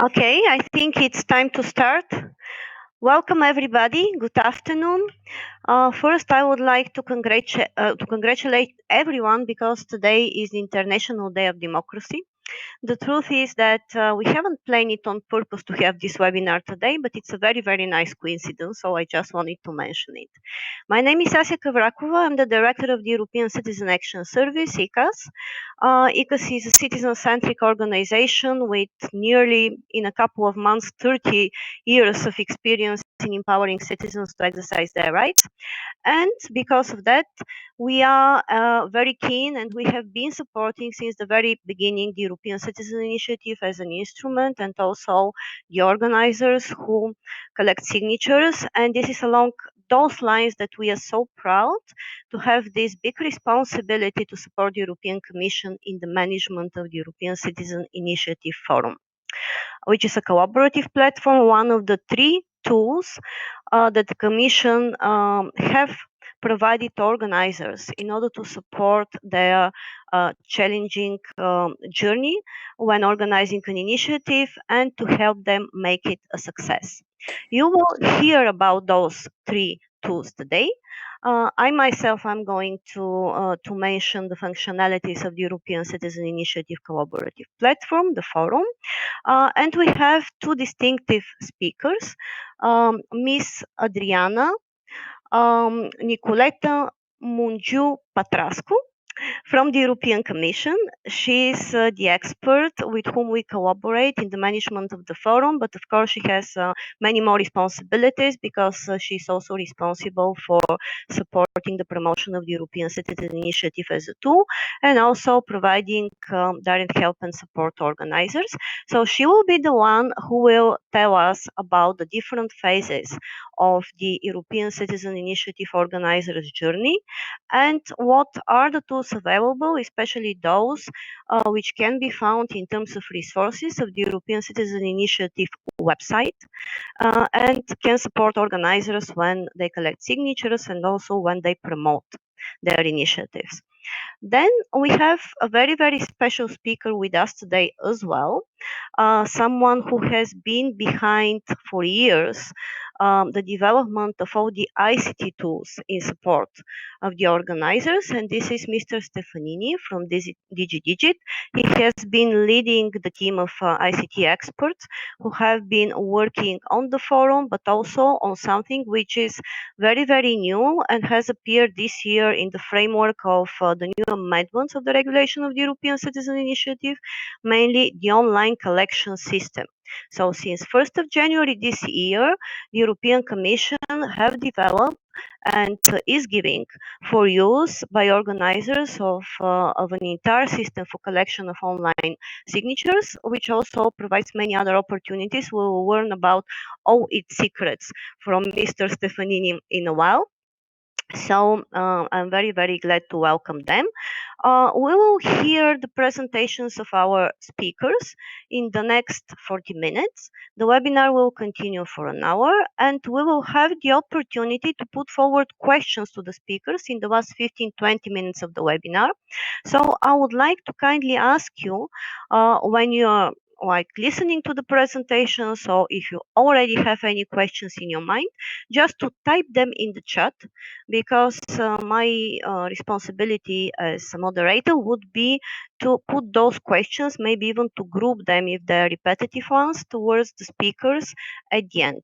Okay, I think it's time to start. Welcome everybody. Good afternoon. First, I would like to congratulate everyone because today is the International Day of Democracy. The truth is that we haven't planned it on purpose to have this webinar today, but it's a very, very nice coincidence, so I just wanted to mention it. My name is Asia Kavrakova. I'm the Director of the European Citizen Action Service, ICAS. ICAS is a citizen-centric organization with nearly, in a couple of months, 30 years of experience in empowering citizens to exercise their rights. And because of that, we are very keen and we have been supporting since the very beginning the European Citizen Initiative as an instrument and also the organizers who collect signatures. And this is along those lines that we are so proud to have this big responsibility to support the European Commission in the management of the European Citizen Initiative Fórum, which is a collaborative platform, one of the three tools that the Commission have provided to organizers in order to support their challenging journey when organizing an initiative and to help them make it a success. You will hear about those three tools today. I myself am going to mention the functionalities of the European Citizen Initiative Collaborative Platform, the Forum, and we have two distinctive speakers, Miss Adriana Nicoleta Mungiu Patrascu from the European Commission. She is the expert with whom we collaborate in the management of the forum, but of course she has many more responsibilities because she is also responsible for supporting the promotion of the European Citizen Initiative as a tool and also providing direct help and support to organizers. So she will be the one who will tell us about the different phases of the European Citizen Initiative organizers' journey and what are the tools available, especially those which can be found in terms of resources of the European Citizen Initiative website and can support organizers when they collect signatures and also when they promote their initiatives. Then we have a very, very special speaker with us today as well, someone who has been behind for years the development of all the ICT tools in support of the organizers, and this is Mr. Stefanini from DigiDigit. He has been leading the team of ICT experts who have been working on the forum, but also on something which is very, very new and has appeared this year in the framework of the new amendments of the regulation of the European Citizen Initiative, mainly the online collection system. So since 1st of January this year, the European Commission have developed and is giving for use by organizers of an entire system for collection of online signatures, which also provides many other opportunities. We will learn about all its secrets from Mr. Stefanini in a while. So I'm very, very glad to welcome them. We will hear the presentations of our speakers in the next 40 minutes. The webinar will continue for an hour and we will have the opportunity to put forward questions to the speakers in the last 15-20 minutes of the webinar. So I would like to kindly ask you when you're listening to the presentation, so if you already have any questions in your mind, just to type them in the chat, because my responsibility as a moderator would be to put those questions, maybe even to group them if they're repetitive ones, towards the speakers at the end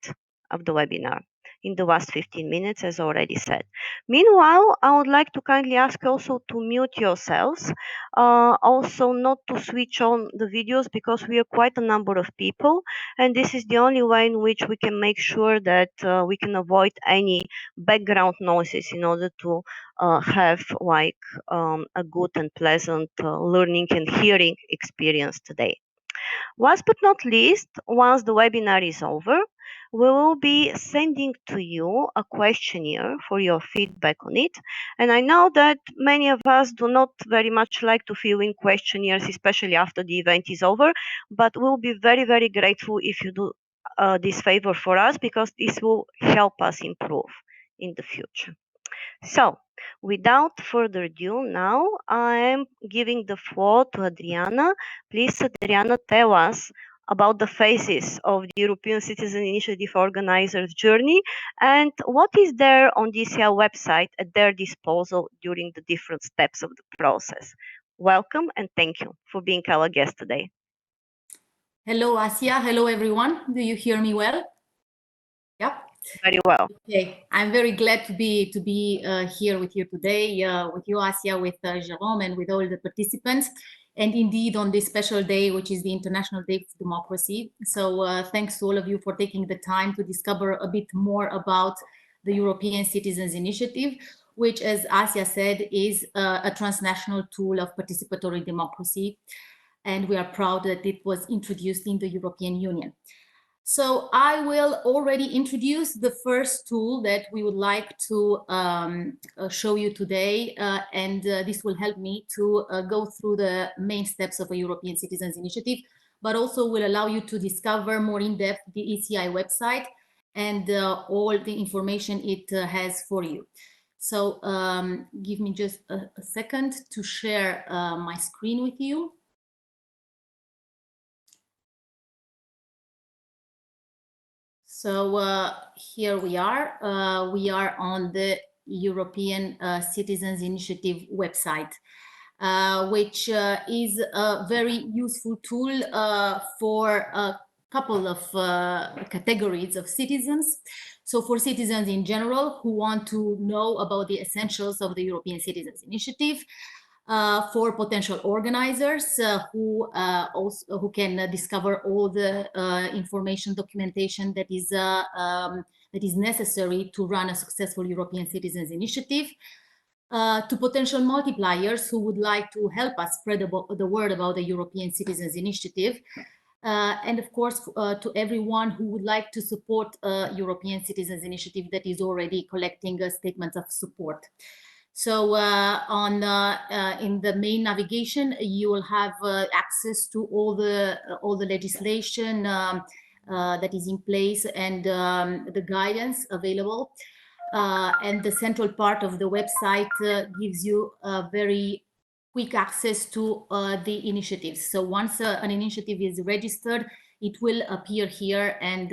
of the webinar in the last 15 minutes, as already said. Meanwhile, I would like to kindly ask also to mute yourselves, also not to switch on the videos because we are quite a number of people, and this is the only way in which we can make sure that we can avoid any background noises in order to have a good and pleasant learning and hearing experience today. Last but not least, once the webinar is over, we will be sending to you a questionnaire for your feedback on it. And I know that many of us do not very much like to fill in questionnaires, especially after the event is over, but we'll be very, very grateful if you do this favor for us, because this will help us improve in the future. So, without further ado, now I am giving the floor to Adriana. Please, Adriana, tell us about the phases of the European Citizen Initiative organizers' journey and what is there on the ECI website at their disposal during the different steps of the process. Welcome and thank you for being our guest today. Hello, Asia. Hello, everyone. Do you hear me well? Yep. Very well. Okay. I'm very glad to be here with you today, with you, Asia, with Jerome, and with all the participants. And indeed, on this special day, which is the International Day for Democracy. So thanks to all of you for taking the time to discover a bit more about the European Citizens Initiative, which, as Asia said, is a transnational tool of participatory democracy. And we are proud that it was introduced in the European Union. So I will already introduce the first tool that we would like to show you today, and this will help me to go through the main steps of a European Citizens Initiative, but also will allow you to discover more in depth the ECI website and all the information it has for you. So give me just a second to share my screen with you. So here we are. We are on the European Citizens Initiative website, which is a very useful tool for a couple of categories of citizens. So for citizens in general who want to know about the essentials of the European Citizens Initiative, for potential organizers who can discover all the information documentation that is necessary to run a successful European Citizens Initiative, to potential multipliers who would like to help us spread the word about the European Citizens Initiative, and of course to everyone who would like to support a European Citizens Initiative that is already collecting statements of support. So in the main navigation, you will have access to all the legislation that is in place and the guidance available. And the central part of the website gives you very quick access to the initiatives. So once an initiative is registered, it will appear here, and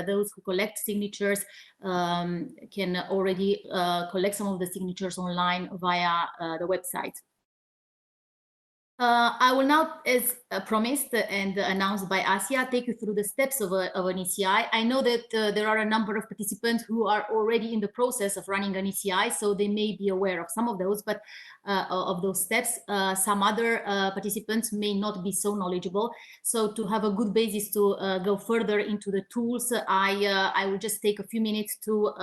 those who collect signatures can already collect some of the signatures online via the website. I will now, as promised and announced by Asia, take you through the steps of an ECI. I know that there are a number of participants who are already in the process of running an ECI, so they may be aware of some of those, but of those steps. Some other participants may not be so knowledgeable. So to have a good basis to go further into the tools, I will just take a few minutes to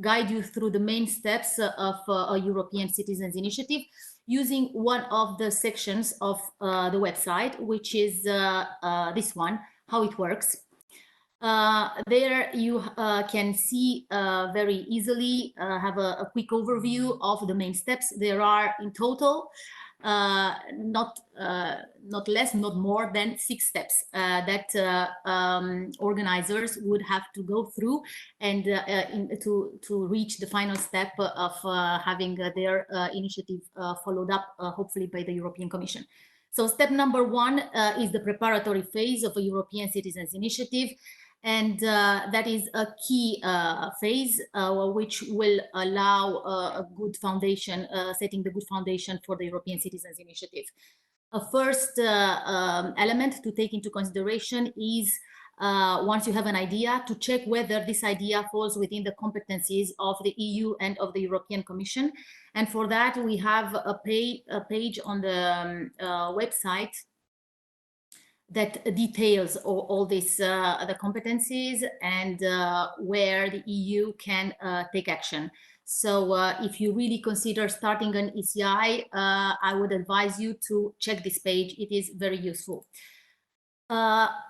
guide you through the main steps of a European Citizens Initiative, using one of the sections of the website, which is this one, how it works. There you can see very easily, have a quick overview of the main steps. There are in total not less, not more than 6 steps that organizers would have to go through and to reach the final step of having their initiative followed up, hopefully by the European Commission. So step number 1 is the preparatory phase of a European Citizens Initiative. And that is a key phase which will allow a good foundation, setting the good foundation for the European Citizens Initiative. A first element to take into consideration is, once you have an idea, to check whether this idea falls within the competencies of the EU and of the European Commission. And for that, we have a page on the website that details all this, the competencies and where the EU can take action. So if you really consider starting an ECI, I would advise you to check this page. It is very useful.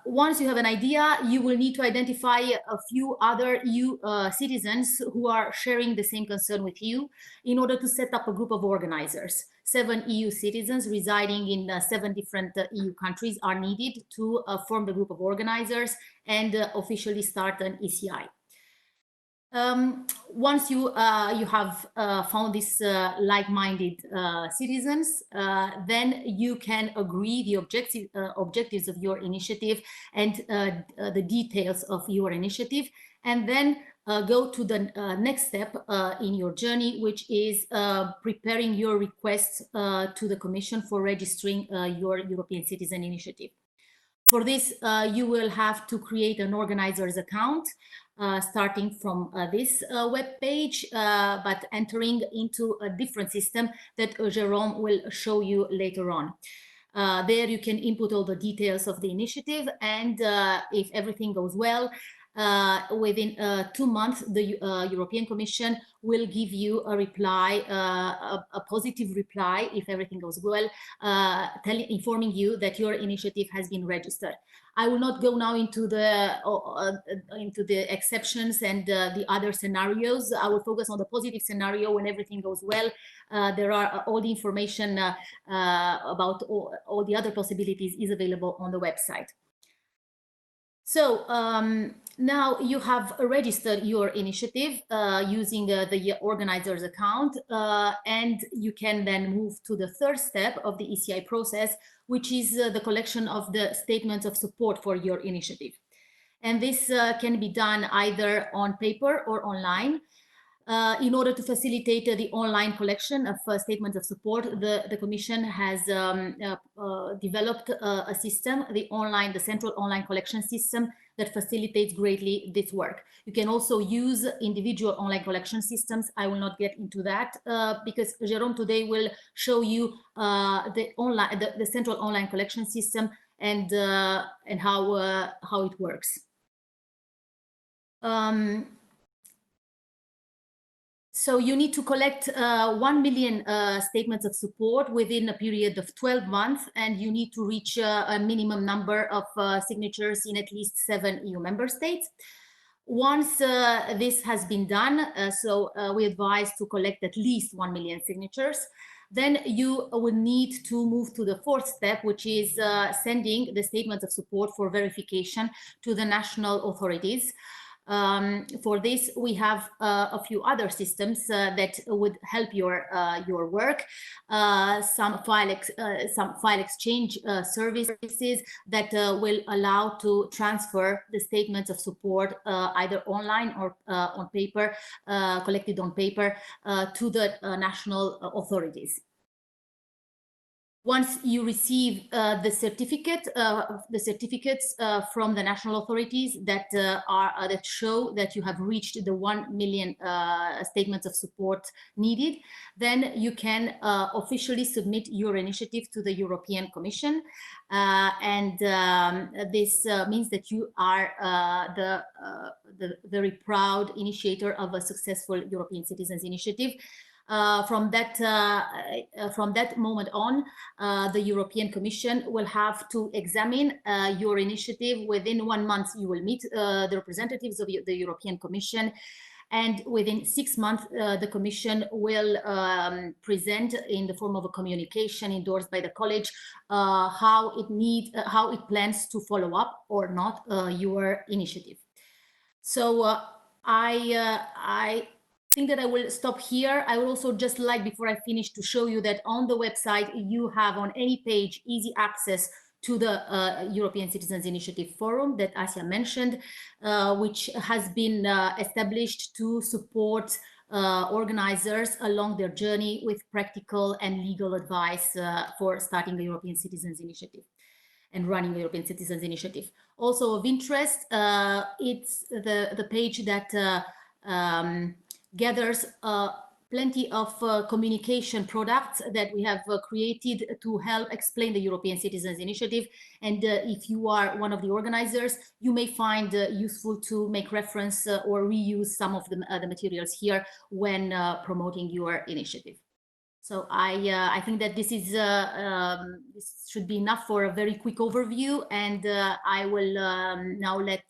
Once you have an idea, you will need to identify a few other EU citizens who are sharing the same concern with you in order to set up a group of organizers. 7 EU citizens residing in 7 different EU countries are needed to form the group of organizers and officially start an ECI. Once you have found these like-minded citizens, then you can agree the objectives of your initiative and the details of your initiative, and then go to the next step in your journey, which is preparing your request to the Commission for registering your European Citizen Initiative. For this, you will have to create an organizer's account, starting from this web page, but entering into a different system that Jérôme will show you later on. There you can input all the details of the initiative, and if everything goes well, within 2 months, the European Commission will give you a reply, a positive reply, if everything goes well, informing you that your initiative has been registered. I will not go now into the exceptions and the other scenarios. I will focus on the positive scenario when everything goes well. There are all the information about all the other possibilities is available on the website. So now you have registered your initiative using the organizer's account, and you can then move to the third step of the ECI process, which is the collection of the statements of support for your initiative. And this can be done either on paper or online. In order to facilitate the online collection of statements of support, the Commission has developed a system, the central online collection system, that facilitates greatly this work. You can also use individual online collection systems. I will not get into that because Jérôme today will show you the central online collection system and how it works. So you need to collect 1 million statements of support within a period of 12 months, and you need to reach a minimum number of signatures in at least 7 EU member states. Once this has been done, we advise to collect at least 1 million signatures. Then you will need to move to the fourth step, which is sending the statements of support for verification to the national authorities. For this, we have a few other systems that would help your work. Some file exchange services that will allow to transfer the statements of support either online or on paper, collected on paper, to the national authorities. Once you receive the certificates from the national authorities that show that you have reached the 1 million statements of support needed, then you can officially submit your initiative to the European Commission, and this means that you are the very proud initiator of a successful European Citizens Initiative. From that moment on, the European Commission will have to examine your initiative. Within 1 month, you will meet the representatives of the European Commission, and within 6 months, the Commission will present in the form of a communication endorsed by the College how it plans to follow up or not your initiative. So I think that I will stop here. I would also just like, before I finish, to show you that on the website you have on any page easy access to the European Citizens Initiative Forum that Asia mentioned, which has been established to support organizers along their journey with practical and legal advice for starting the European Citizens Initiative and running the European Citizens Initiative. Also of interest, it's the page that gathers plenty of communication products that we have created to help explain the European Citizens Initiative. And if you are one of the organizers, you may find useful to make reference or reuse some of the materials here when promoting your initiative. So I think that this is this should be enough for a very quick overview, and I will now let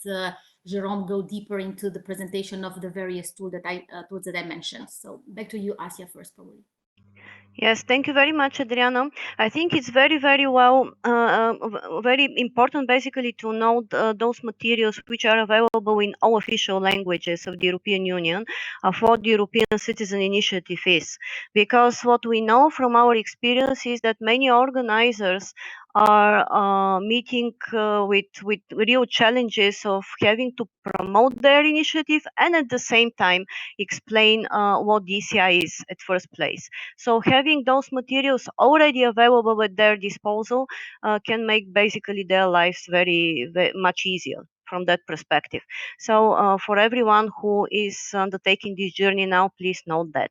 Jérôme go deeper into the presentation of the various tools that I mentioned. So back to you, Asia, first, probably. Yes, thank you very much, Adriana. I think it's very, very well, very important basically to know those materials which are available in all official languages of the European Union for the European Citizen Initiative is. Because what we know from our experience is that many organizers are meeting with real challenges of having to promote their initiative and at the same time explain what DCI is at first place. So having those materials already available at their disposal can make basically their lives very, very much easier from that perspective. So for everyone who is undertaking this journey now, please note that.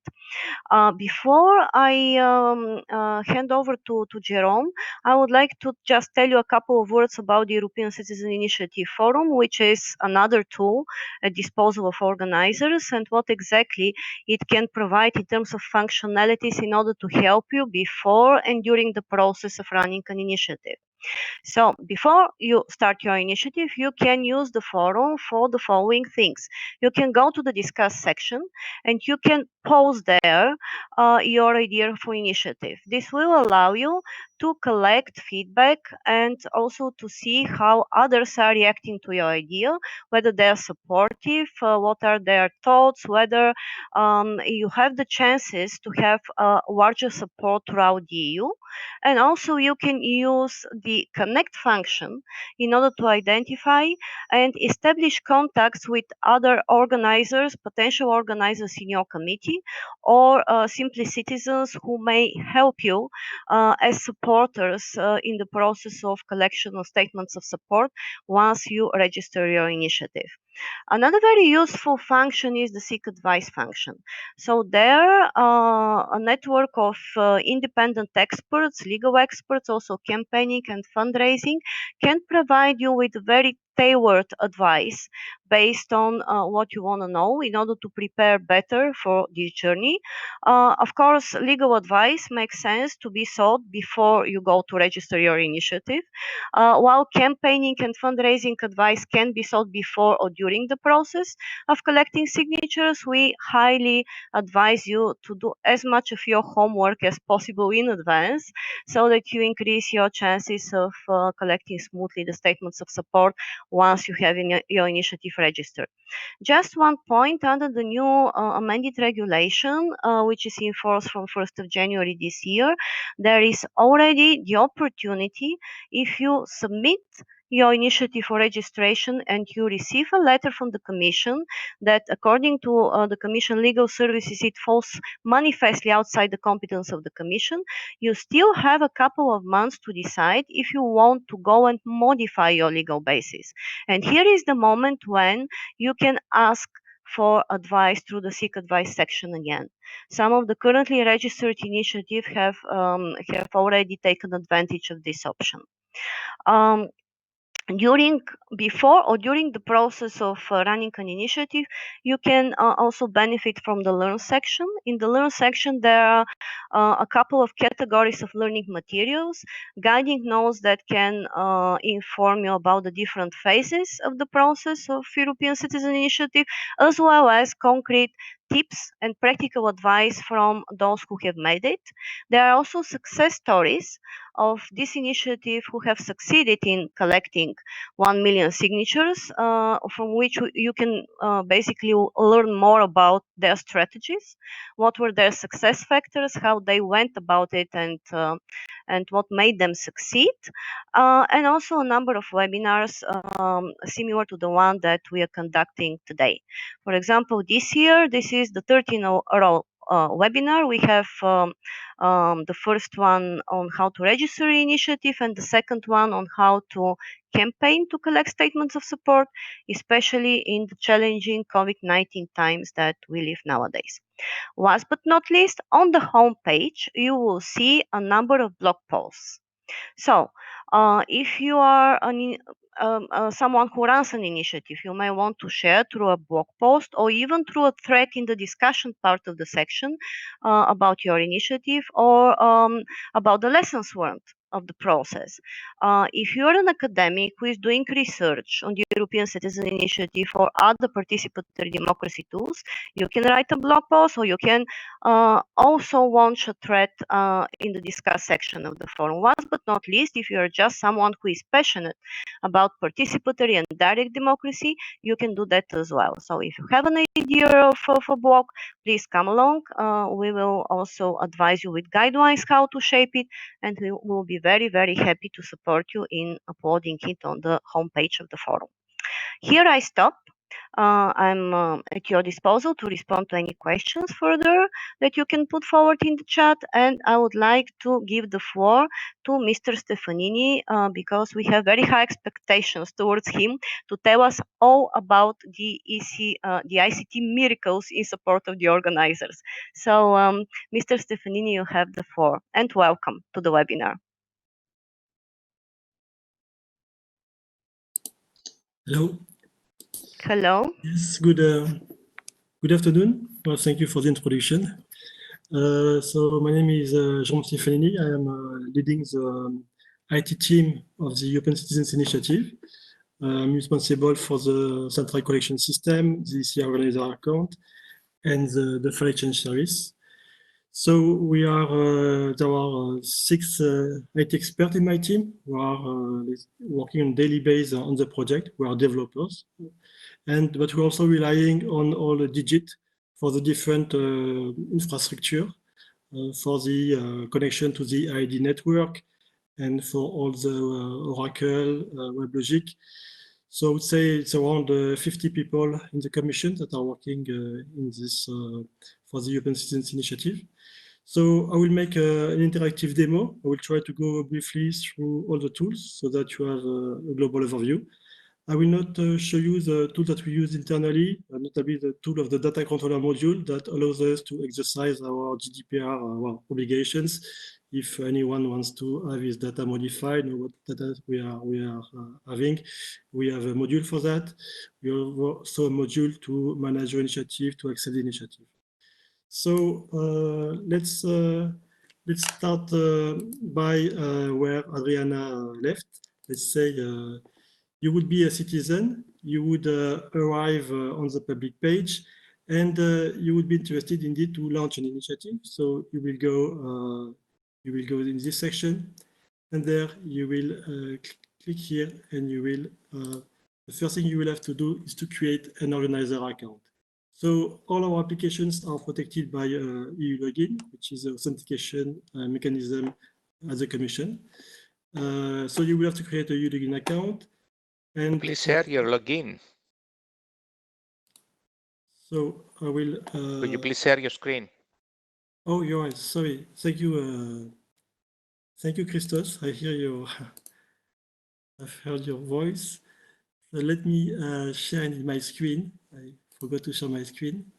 Before I hand over to Jerome, I would like to just tell you a couple of words about the European Citizen Initiative Forum, which is another tool at disposal of organizers, and what exactly it can provide in terms of functionalities in order to help you before and during the process of running an initiative. So before you start your initiative, you can use the forum for the following things. You can go to the discuss section and you can post there your idea for initiative. This will allow you to collect feedback and also to see how others are reacting to your idea, whether they're supportive, what are their thoughts, whether you have the chances to have larger support throughout the EU. And also you can use the connect function in order to identify and establish contacts with other organizers, potential organizers in your committee, or simply citizens who may help you as supporters in the process of collection of statements of support once you register your initiative. Another very useful function is the seek advice function. So there, a network of independent experts, legal experts, also campaigning and fundraising, can provide you with very tailored advice based on what you want to know in order to prepare better for this journey. Of course, legal advice makes sense to be sought before you go to register your initiative, while campaigning and fundraising advice can be sought before or during the process of collecting signatures. We highly advise you to do as much of your homework as possible in advance so that you increase your chances of collecting smoothly the statements of support once you have your initiative registered. Just one point, under the new amended regulation, which is in force from 1st of January this year, there is already the opportunity, if you submit your initiative for registration and you receive a letter from the Commission that, according to the Commission legal services, it falls manifestly outside the competence of the Commission, you still have a couple of months to decide if you want to go and modify your legal basis. And here is the moment when you can ask for advice through the seek advice section again. Some of the currently registered initiatives have already taken advantage of this option. During, before or during the process of running an initiative, you can also benefit from the learn section. In the learn section, there are a couple of categories of learning materials, guiding notes that can inform you about the different phases of the process of European Citizen Initiative, as well as concrete tips and practical advice from those who have made it. There are also success stories of this initiative who have succeeded in collecting 1 million signatures, from which you can basically learn more about their strategies, what were their success factors, how they went about it, and what made them succeed, and also a number of webinars similar to the one that we are conducting today. For example, this year, this is the 13th webinar. We have the first one on how to register an initiative and the second one on how to campaign to collect statements of support, especially in the challenging COVID-19 times that we live nowadays. Last but not least, on the home page, you will see a number of blog posts. So, if you are someone who runs an initiative, you may want to share through a blog post or even through a thread in the discussion part of the section about your initiative or about the lessons learned of the process. If you're an academic who is doing research on the European Citizen Initiative or other participatory democracy tools, you can write a blog post, or you can also launch a thread in the discuss section of the forum. Last but not least, if you are just someone who is passionate about participatory and direct democracy, you can do that as well. So if you have an idea of a blog, please come along. We will also advise you with guidelines how to shape it, and we will be very, very happy to support you in uploading it on the homepage of the forum. Here I stop. I'm at your disposal to respond to any questions further that you can put forward in the chat, and I would like to give the floor to Mr. Stefanini because we have very high expectations towards him to tell us all about the ICT miracles in support of the organizers. So, Mr. Stefanini, you have the floor, and welcome to the webinar. Hello. Hello. Yes, good afternoon. Well, thank you for the introduction. So my name is Jean Stefanini. I am leading the IT team of the European Citizens Initiative. I'm responsible for the central collection system, the ECR organizer account, and the file exchange service. So we are, there are 6 IT experts in my team who are working on daily basis on the project. We are developers. But we're also relying on all the digit for the different infrastructure, for the connection to the ID network, and for all the Oracle, WebLogic. So I would say it's around 50 people in the commission that are working in this for the European Citizens Initiative. So I will make an interactive demo. I will try to go briefly through all the tools so that you have a global overview. I will not show you the tool that we use internally, notably the tool of the data controller module that allows us to exercise our GDPR obligations. If anyone wants to have his data modified, know what data we are having, we have a module for that. We have also a module to manage your initiative, to access the initiative. So let's start by where Adriana left. Let's say you would be a citizen, you would arrive on the public page, and you would be interested indeed to launch an initiative. So you will go in this section, and there you will click here, and you will the first thing you will have to do is to create an organizer account. So all our applications are protected by EU login, which is an authentication mechanism at the Commission. So you will have to create a EU login account. And please share your login. So I will. Could you please share your screen? Oh, you're right. Sorry. Thank you. Thank you, Christos. I hear your. I've heard your voice. So let me share my screen. I forgot to share my screen.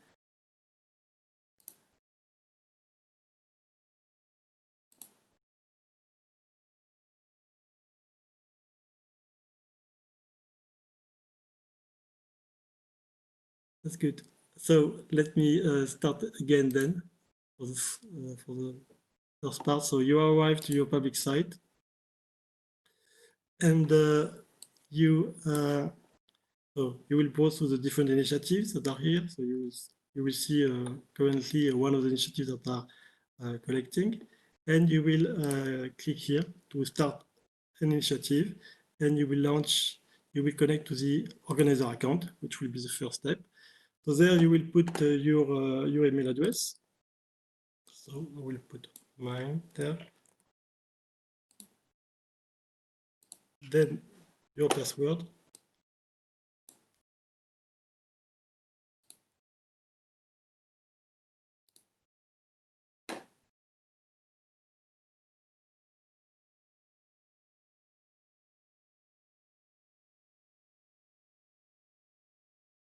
That's good. So let me start again then for the first part. So you arrive to your public site, and you will browse through the different initiatives that are here. So you will see currently one of the initiatives that are collecting, and you will click here to start an initiative, and you will launch. You will connect to the organizer account, which will be the first step. So there you will put your email address. So I will put mine there. Then your password.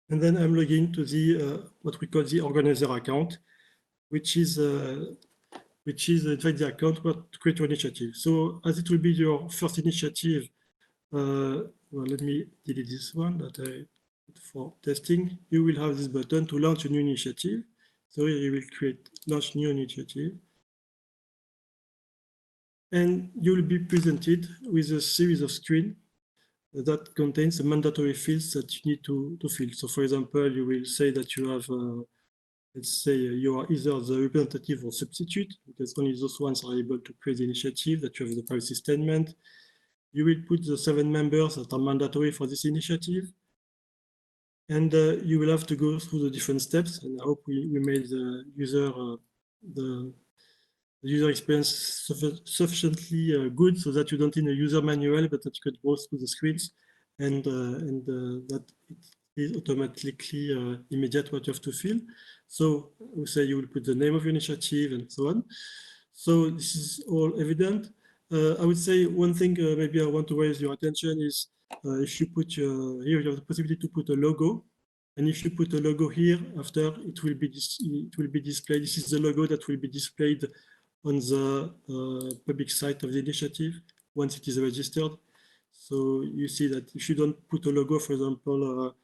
And then I'm logging to the what we call the organizer account, which is in fact the account where to create your initiative. So as it will be your first initiative, well, let me delete this one that I put for testing. You will have this button to launch a new initiative. So here you will launch new initiative. And you will be presented with a series of screens that contains the mandatory fields that you need to fill. So for example, you will say that you have, let's say you are either the representative or substitute, because only those ones are able to create the initiative, that you have the privacy statement. You will put the 7 members that are mandatory for this initiative. And you will have to go through the different steps. And I hope we made the user, the user experience sufficiently good so that you don't need a user manual, but that you could go through the screens and that it is automatically immediate what you have to fill. So we say you will put the name of your initiative and so on. So this is all evident. I would say one thing maybe I want to raise your attention is if you put here you have the possibility to put a logo, and if you put a logo here, after it will be displayed. This is the logo that will be displayed on the public site of the initiative once it is registered. So you see that if you don't put a logo, for example,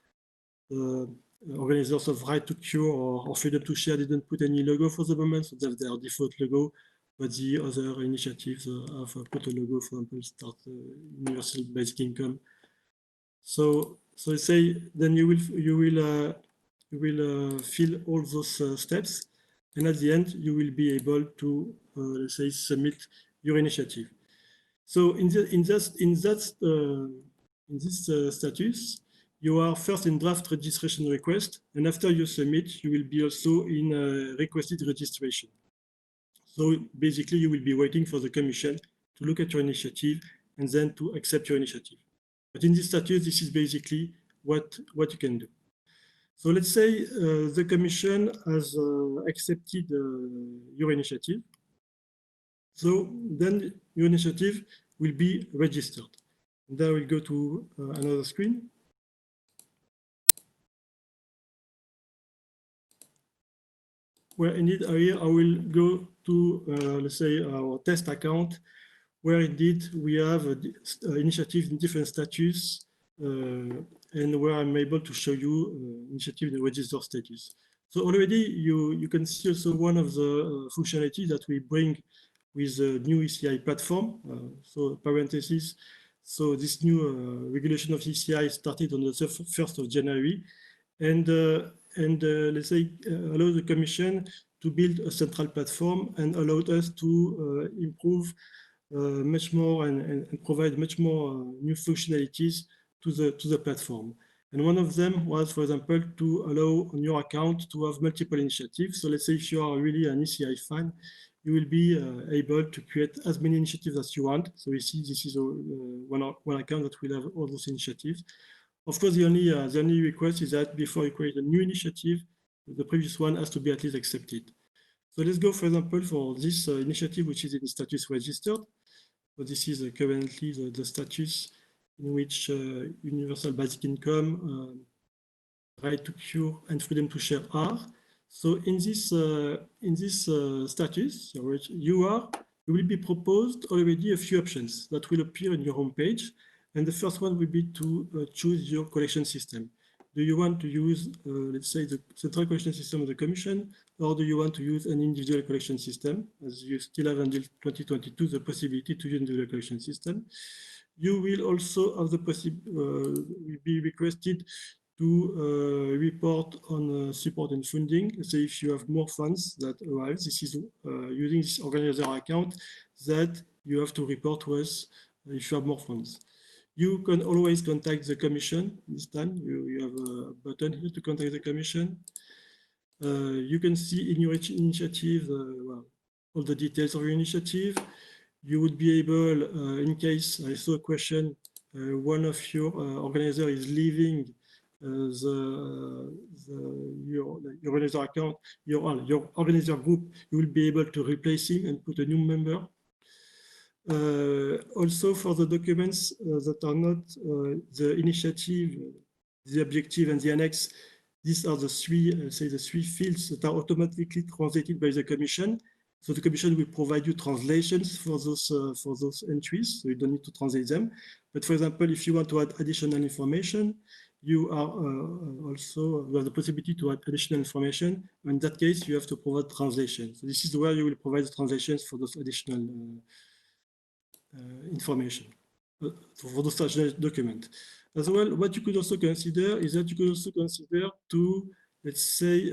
organizers of Right to Cure or Freedom to Share didn't put any logo for the moment, so that's their default logo. But the other initiatives have put a logo, for example, Start Universal Basic Income. So say then you will fill all those steps, and at the end you will be able to let's say submit your initiative. So in this status, you are first in draft registration request, and after you submit, you will be also in requested registration. So basically, you will be waiting for the Commission to look at your initiative and then to accept your initiative. But in this status, this is basically what you can do. So let's say the Commission has accepted your initiative. So then your initiative will be registered. And then we'll go to another screen. Where indeed here I will go to, let's say, our test account, where indeed we have initiatives in different status, and where I'm able to show you initiative in the register status. So already you can see also one of the functionalities that we bring with the new ECI platform. So parentheses. So this new regulation of ECI started on the 1st of January, and let's say allow the Commission to build a central platform and allowed us to improve much more and provide much more new functionalities to the platform. And one of them was, for example, to allow on your account to have multiple initiatives. So let's say if you are really an ECI fan, you will be able to create as many initiatives as you want. So you see this is one account that will have all those initiatives. Of course, the only request is that before you create a new initiative, the previous one has to be at least accepted. So let's go, for example, for this initiative, which is in status registered. So this is currently the status in which universal basic income, right to cure, and freedom to share are. So in this status, you will be proposed already a few options that will appear in your homepage. And the first one will be to choose your collection system. Do you want to use, let's say, the central collection system of the Commission, or do you want to use an individual collection system? As you still have until 2022 the possibility to use individual collection system. You will also have the possibility, be requested to report on support and funding. So if you have more funds that arrive, this is using this organizer account that you have to report to us if you have more funds. You can always contact the Commission. This time you have a button here to contact the Commission. You can see in your initiative all the details of your initiative. You would be able, in case I saw a question, one of your organizer is leaving your organizer account, your organizer group, you will be able to replace him and put a new member. Also for the documents that are not the initiative, the objective, and the annex, these are the three fields that are automatically translated by the Commission. So the Commission will provide you translations for those entries, so you don't need to translate them. But for example, if you want to add additional information, you are you have the possibility to add additional information. In that case, you have to provide translation. So this is where you will provide the translations for those additional information for the such document. As well, what you could also consider is that you could also consider to, let's say,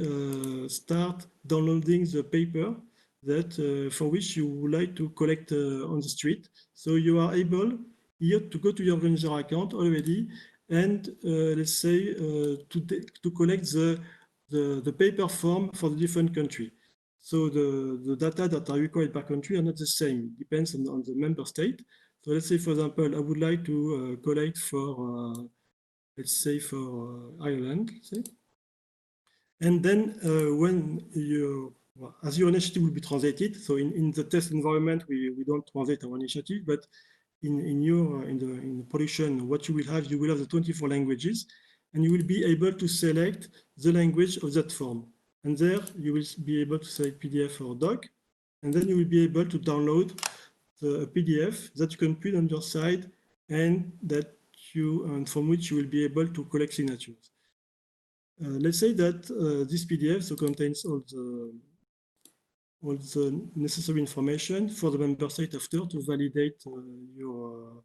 start downloading the paper that for which you would like to collect on the street. So you are able here to go to your organizer account already and let's say to collect the paper form for the different country. So the data that are required per country are not the same. It depends on the member state. So let's say, for example, I would like to collect for, let's say, for Ireland, say. And then when you, well, as your initiative will be translated, so in the test environment, we don't translate our initiative, but in the production, what you will have the 24 languages, and you will be able to select the language of that form. And there you will be able to select PDF or doc, and then you will be able to download the PDF that you can print on your side and from which you will be able to collect signatures. Let's say that this PDF contains all the necessary information for the member state after to validate your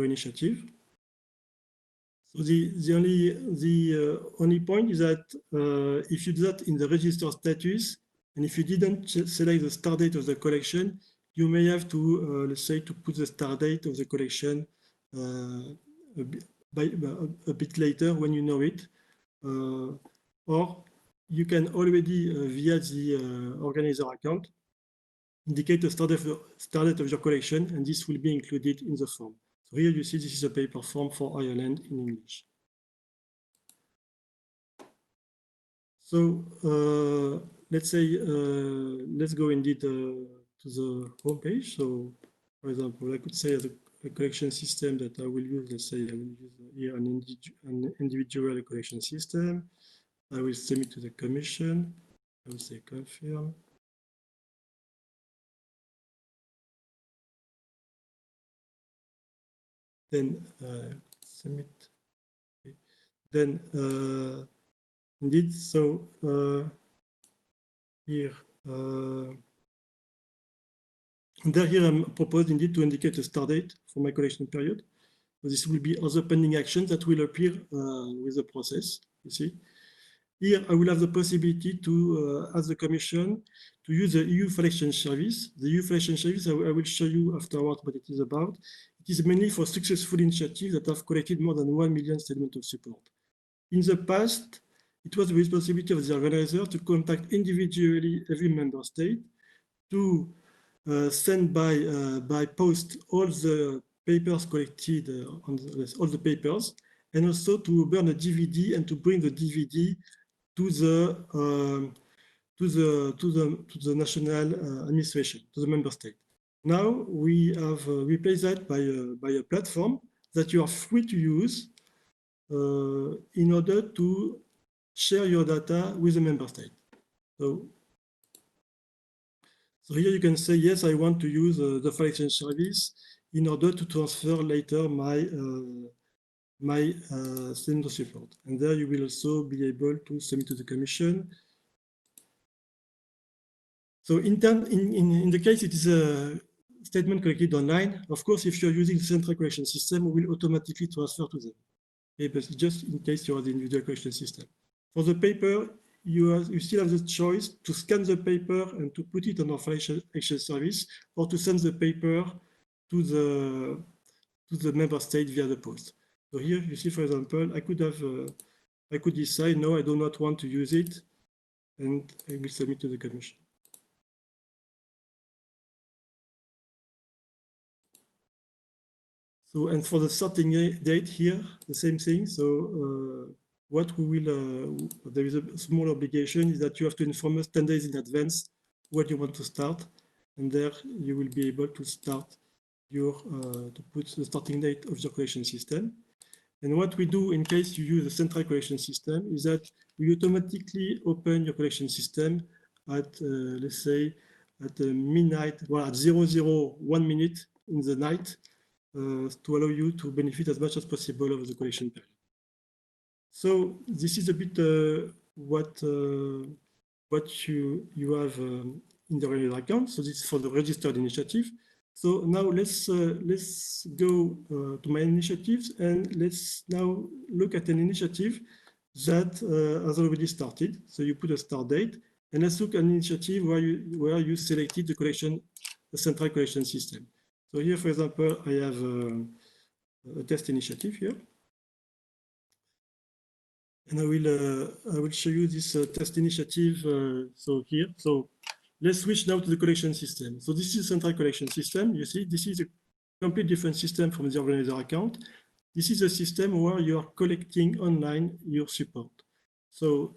initiative. So the only point is that if you do that in the register status, and if you didn't select the start date of the collection, you may have to, let's say, to put the start date of the collection a bit later when you know it. Or you can already, via the organizer account, indicate the start date of your collection, and this will be included in the form. So here you see this is a paper form for Ireland in English. So let's say, let's go indeed to the home page. So for example, I could say a collection system that I will use, let's say I will use here an individual collection system. I will submit to the commission. I will say confirm. Then submit. Okay. Then indeed, so here, here I'm proposed indeed to indicate a start date for my collection period. So this will be other pending actions that will appear with the process. You see, here I will have the possibility to ask the Commission to use the EU collection service. The EU collection service, I will show you afterwards what it is about. It is mainly for successful initiatives that have collected more than 1 million statements of support. In the past, it was the responsibility of the organizer to contact individually every member state to send by post all the papers collected all the papers, and also to burn a DVD and to bring the DVD to the national administration, to the member state. Now we have replaced that by a platform that you are free to use in order to share your data with the member state. So here you can say, yes, I want to use the file exchange service in order to transfer later my statement of support. And there you will also be able to submit to the Commission. So in the case it is a statement collected online, of course, if you're using the central collection system, we will automatically transfer to them. Okay, but just in case you are the individual collection system. For the paper, you still have the choice to scan the paper and to put it on our file exchange service, or to send the paper to the member state via the post. So here you see, for example, I could decide, no, I do not want to use it, and I will submit to the Commission. So, and for the starting date here, the same thing. So what we will, there is a small obligation is that you have to inform us 10 days in advance when you want to start. And there you will be able to start your, to put the starting date of your collection system. And what we do in case you use a central collection system is that we automatically open your collection system at, let's say, at midnight, well, at 001 minute in the night, to allow you to benefit as much as possible of the collection period. So this is a bit what you have in the organizer account. So this is for the registered initiative. So now let's go to my initiatives, and let's now look at an initiative that has already started. So you put a start date, and let's look at an initiative where you selected the central collection system. So here, for example, I have a test initiative here, and I will show you this test initiative. So here, so let's switch now to the collection system. So this is a central collection system. You see, this is a complete different system from the organizer account. This is a system where you are collecting online your support. So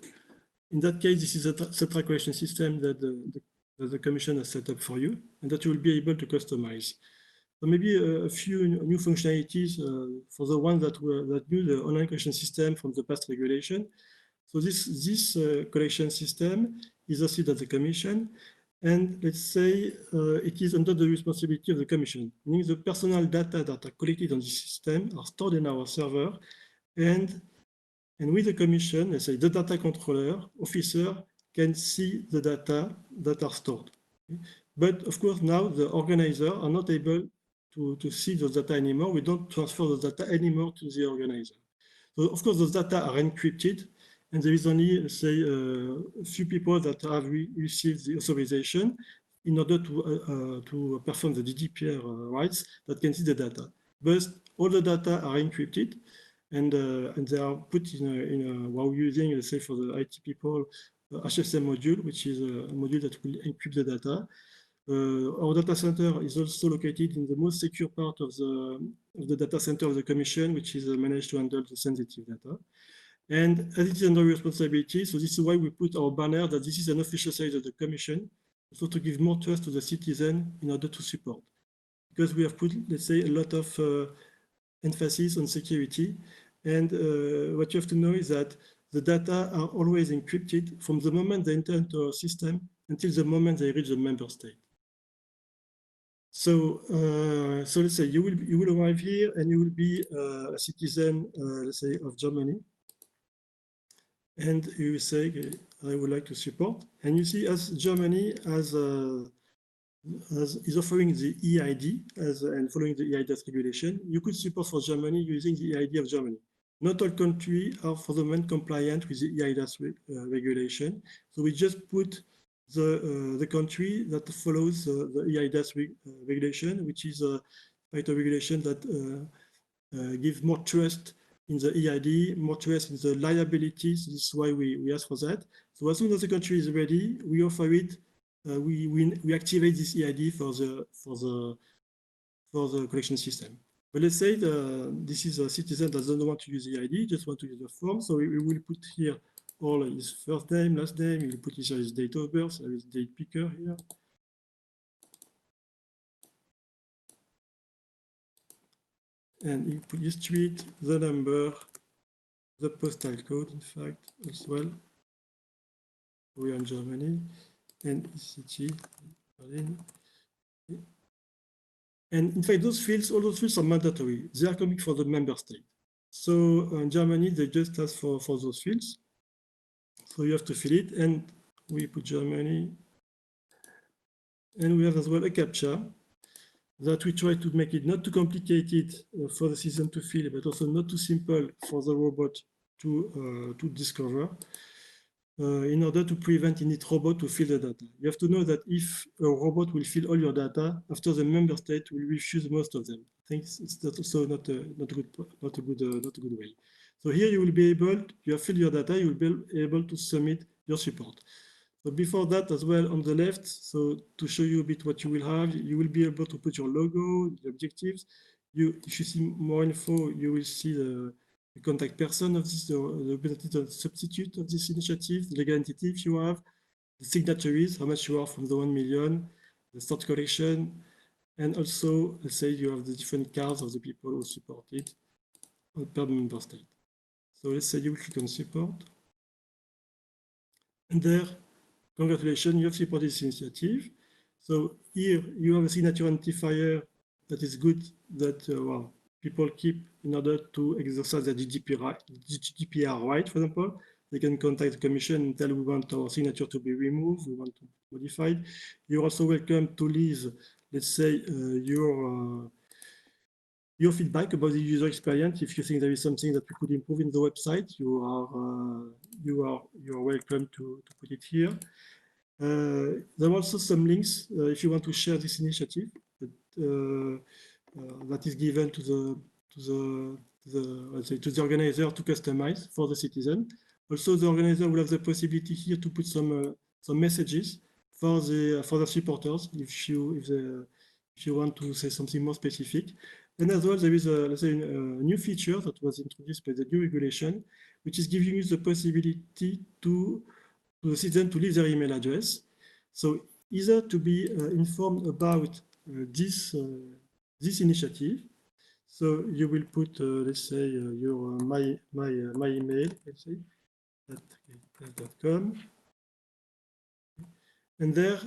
in that case, this is a central collection system that the Commission has set up for you, and that you will be able to customize. So maybe a few new functionalities for the ones that knew the online collection system from the past regulation. So this collection system is hosted at the Commission, and let's say it is under the responsibility of the Commission, meaning the personal data that are collected on this system are stored in our server, and with the Commission, let's say the data controller officer can see the data that are stored. But of course, now the organizers are not able to see those data anymore. We don't transfer those data anymore to the organizer. So of course, those data are encrypted, and there is only, let's say, a few people that have received the authorization in order to perform the GDPR rights that can see the data. But all the data are encrypted, and they are put while using, let's say, for the IT people, HSM module, which is a module that will encrypt the data. Our data center is also located in the most secure part of the data center of the Commission, which is managed to handle the sensitive data. And as it is under responsibility, so this is why we put our banner that this is an official site of the Commission, so to give more trust to the citizen in order to support. Because we have put, let's say, a lot of emphasis on security. And what you have to know is that the data are always encrypted from the moment they enter into our system until the moment they reach the member state. So, so let's say you will arrive here and you will be a citizen, let's say, of Germany, and you will say, okay, I would like to support. And you see, as Germany is offering the EID and following the EIDAS regulation, you could support for Germany using the EID of Germany. Not all countries are for the moment compliant with the EIDAS regulation, so we just put the country that follows the EIDAS regulation, which is a regulation that gives more trust in the EID, more trust in the liabilities. This is why we ask for that. So as soon as the country is ready, we offer it. We activate this EID for the collection system. But let's say this is a citizen that doesn't want to use the EID, just want to use the form. So we will put here all his first name, last name. He will put his date of birth, his date picker here. And you put his street, the number, the postal code, in fact, as well. We are in Germany, and city, Berlin. And in fact, all those fields are mandatory. They are coming for the member state. So in Germany, they just ask for those fields. So you have to fill it, and we put Germany. And we have as well a CAPTCHA that we try to make it not too complicated for the citizen to fill, but also not too simple for the robot to discover. In order to prevent any robot to fill the data. You have to know that if a robot will fill all your data, after the member state will refuse most of them. I think it's also not a good way. So here you will be able, you have filled your data, you will be able to submit your support. But before that as well on the left, so to show you a bit what you will have, you will be able to put your logo, the objectives. If you see more info, you will see the contact person of this, the representative substitute of this initiative, the legal entity if you have, the signatories, how much you are from the 1 million, the start collection, and also, let's say you have the different cards of the people who support it per member state. So let's say you will click on support. And there, congratulations, you have supported this initiative. So here you have a signature identifier that is good, that well, people keep in order to exercise their GDPR right, for example. They can contact the Commission and tell we want our signature to be removed, we want to modify it. You're also welcome to leave let's say, your feedback about the user experience. If you think there is something that we could improve in the website, you are welcome to put it here. There are also some links if you want to share this initiative that is given to the organizer to customize for the citizen. Also, the organizer will have the possibility here to put some messages for the supporters if you want to say something more specific. And as well, there is let's say a new feature that was introduced by the new regulation, which is giving you the possibility to the citizen to leave their email address. So either to be informed about this initiative. So you will put, let's say, your my email, let's say, at.com, and there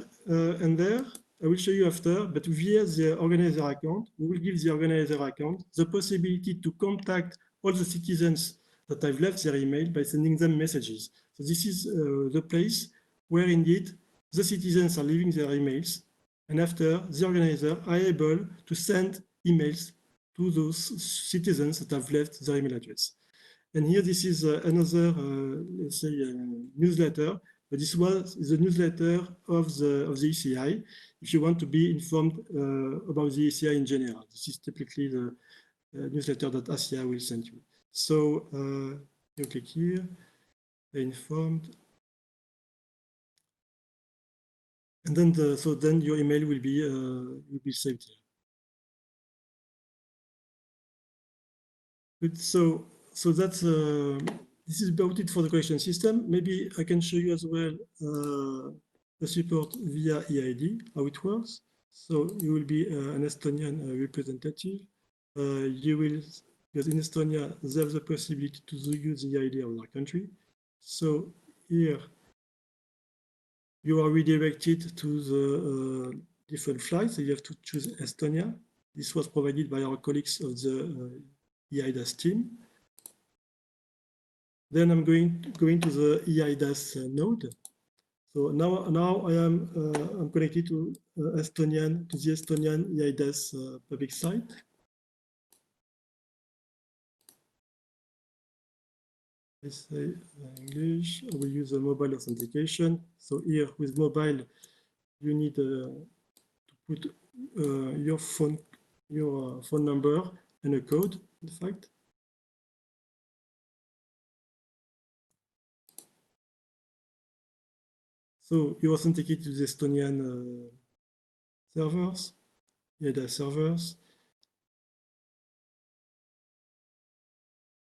I will show you after. But via the organizer account, we will give the organizer account the possibility to contact all the citizens that have left their email by sending them messages. So this is the place where indeed the citizens are leaving their emails, and after the organizer are able to send emails to those citizens that have left their email address. And here, this is another, let's say, newsletter, but this was the newsletter of the ECI. If you want to be informed about the ECI in general, this is typically the newsletter that ASIA will send you. So you click here, informed, and then then your email will be saved here. Good. So that's this is about it for the collection system. Maybe I can show you as well the support via EID, how it works. So you will be an Estonian representative. You will, because in Estonia, there's the possibility to use the EID of their country. So here, you are redirected to the different flights. So you have to choose Estonia. This was provided by our colleagues of the EIDAS team. Then I'm going to the EIDAS node. So now I am I'm connected to the Estonian EIDAS public site. I say English. I will use a mobile authentication. So here with mobile, you need to put your phone number and a code, in fact. So you authenticate to the Estonian servers, EIDAS servers.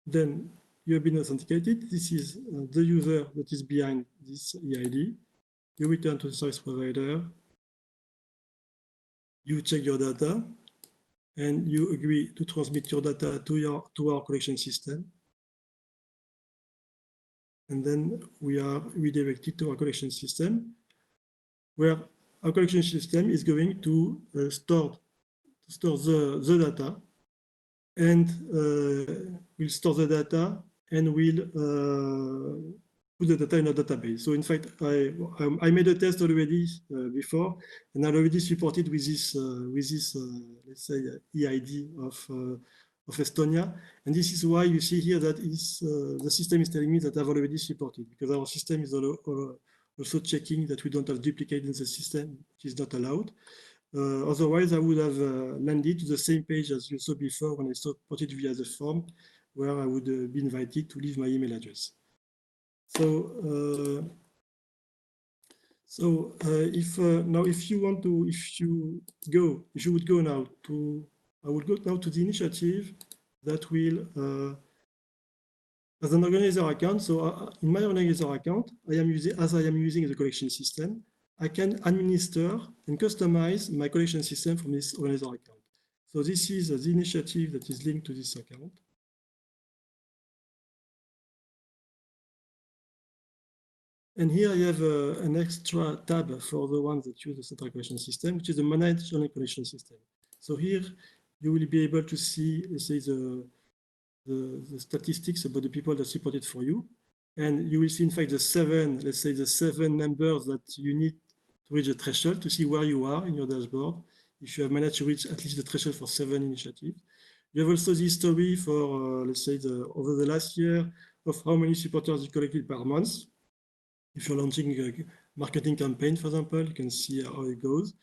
Then you have been authenticated. This is the user that is behind this EID. You return to the service provider. You check your data, and you agree to transmit your data to our collection system. And then we are redirected to our collection system, where our collection system is going to store the data, and we'll store the data and we'll put the data in a database. So in fact, I made a test already before, and I already supported with this let's say EID of Estonia, and this is why you see here that the system is telling me that I've already supported, because our system is also checking that we don't have duplicate in the system, which is not allowed. Otherwise, I would have landed to the same page as you saw before when I supported via the form, where I would be invited to leave my email address. So, if you would go now to, I would go now to the initiative that will, as an organizer account. So in my organizer account, I am using the collection system, I can administer and customize my collection system from this organizer account. So this is the initiative that is linked to this account. And here I have an extra tab for the ones that use the central collection system, which is the managed online collection system. So here you will be able to see, let's say, the statistics about the people that supported for you. And you will see, in fact, the 7 numbers that you need to reach a threshold to see where you are in your dashboard. if you have managed to reach at least the threshold for 7 initiatives. You have also the history for, let's say, over the last year of how many supporters you collected per month. If you're launching a marketing campaign, for example, you can see how it goes.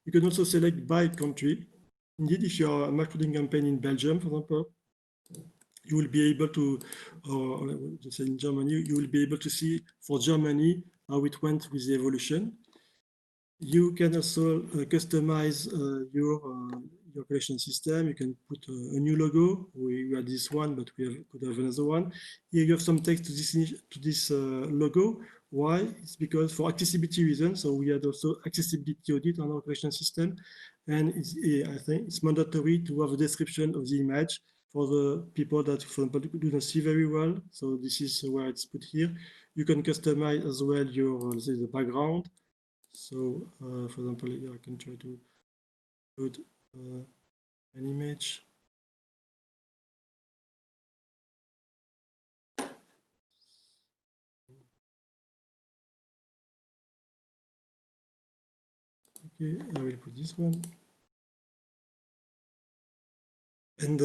You can also select by country. Indeed, if you're a marketing campaign in Belgium, for example, you will be able to, or let's say in Germany, you will be able to see for Germany how it went with the evolution. You can also customize your collection system. You can put a new logo. We had this one, but we could have another one. Here you have some text to this logo. Why? It's because for accessibility reasons. So we had also accessibility audit on our collection system, and I think it's mandatory to have a description of the image for the people that, for example, do not see very well. So this is where it's put here. You can customize as well your, let's say, the background. So, for example, here I can try to put an image. Okay, I will put this one. And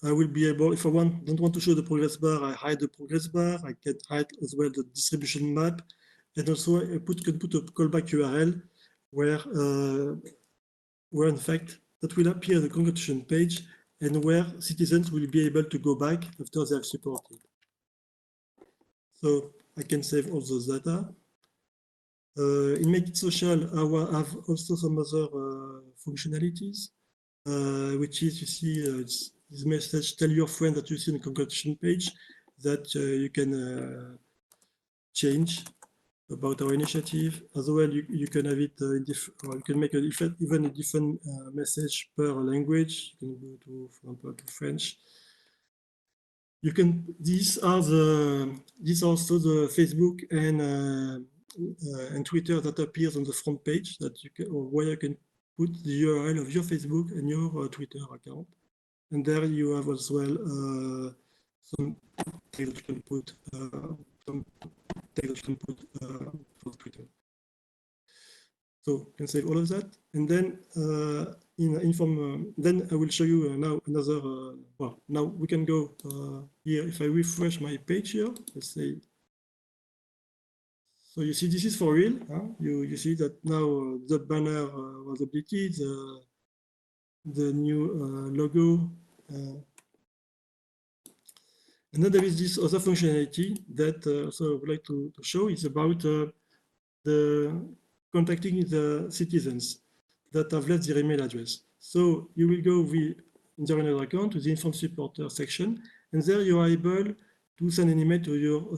I will be able, if I don't want to show the progress bar, I hide the progress bar. I can hide as well the distribution map. And also I can put a callback URL where in fact that will appear the congratulation page and where citizens will be able to go back after they have supported. So I can save all those data. In Make It Social, I have also some other functionalities, which is, you see, this message, tell your friend that you see the congratulation page that you can change about our initiative. As well, you can have it, you can make even a different message per language. You can go to, for example, to French. You can, these are also the Facebook and Twitter that appears on the front page that you can, or where you can put the URL of your Facebook and your Twitter account. And there you have as well some text that you can put, for Twitter. So you can save all of that. And then then I will show you now another, well, now we can go here. If I refresh my page here, let's say, so you see, this is for real. Huh? You see that now the banner was updated, the new logo. And then there is this other functionality that also I would like to show. It's about the contacting the citizens that have left their email address. So you will go in your account to the Informed Supporter section, and there you are able to send an email to your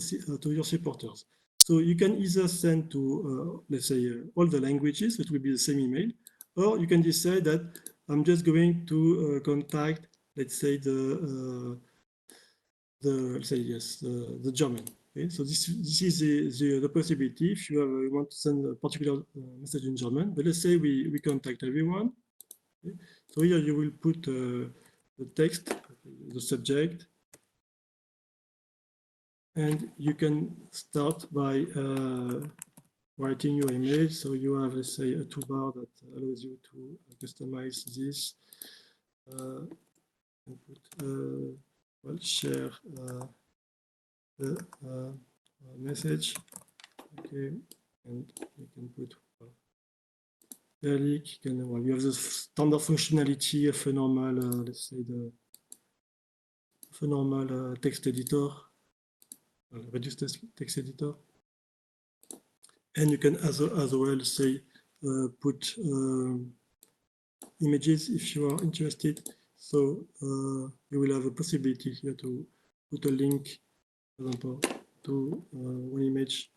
supporters. So you can either send to, let's say, all the languages, it will be the same email, or you can decide that I'm just going to contact, let's say, the German. Okay, so this is the possibility if you want to send a particular message in German. But let's say we contact everyone. Okay. So here you will put the text, the subject, and you can start by writing your email. So you have, let's say, a toolbar that allows you to customize this and put, well, share the message. Okay, and you can put you have the standard functionality of a normal, let's say, of a normal text editor, reduced text editor, and you can as well say put images if you are interested. So you will have a possibility here to put a link, for example, to one image.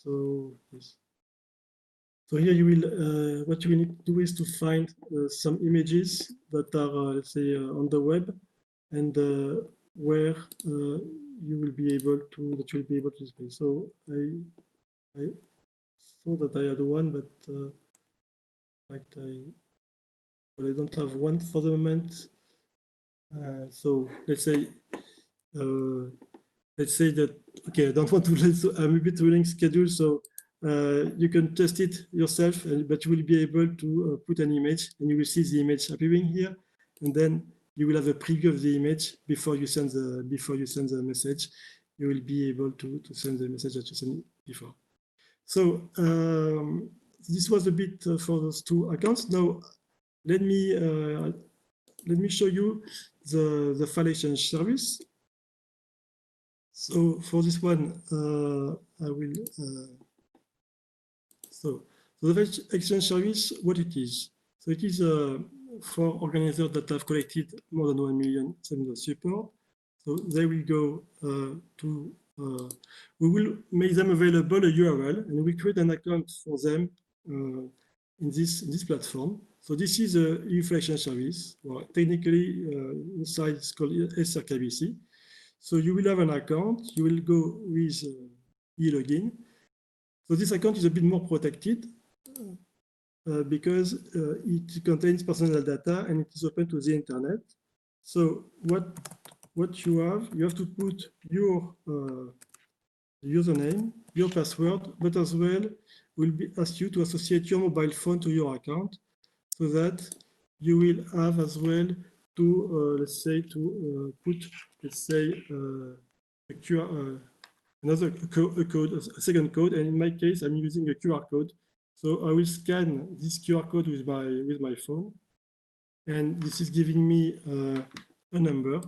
So yes. So here you will, what you will need to do is to find some images that are, let's say, on the web, and where you will be able to display. So I saw that I had one, but in fact I don't have one for the moment. So let's say that, okay, I don't want to, I'm a bit running schedule, so you can test it yourself, but you will be able to put an image, and you will see the image appearing here, and then you will have a preview of the image before you send the message. You will be able to send the message that you sent before. So this was a bit for those two accounts. Now let me show you the file exchange service. So for this one, I will. So the exchange service, what it is? So it is for organizers that have collected more than 1 million terms of support. So they will go to, we will make them available a URL, and we create an account for them in this platform. So this is a exchange service. Well, technically, inside it's called SRKBC. So you will have an account. You will go with e-login. So this account is a bit more protected because it contains personal data and it is open to the internet. So what you have to put your username, your password, but as well will be asked you to associate your mobile phone to your account, so that you will have as well to let's say to put a QR. Another code, a second code, and in my case, I'm using a QR code. So I will scan this QR code with my phone, and this is giving me a number.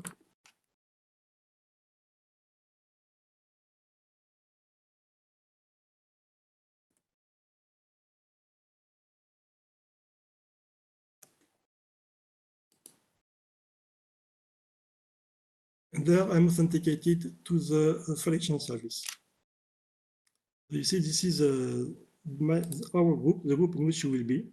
And there I'm authenticated to the file exchange service. So you see, this is our group, the group in which you will be.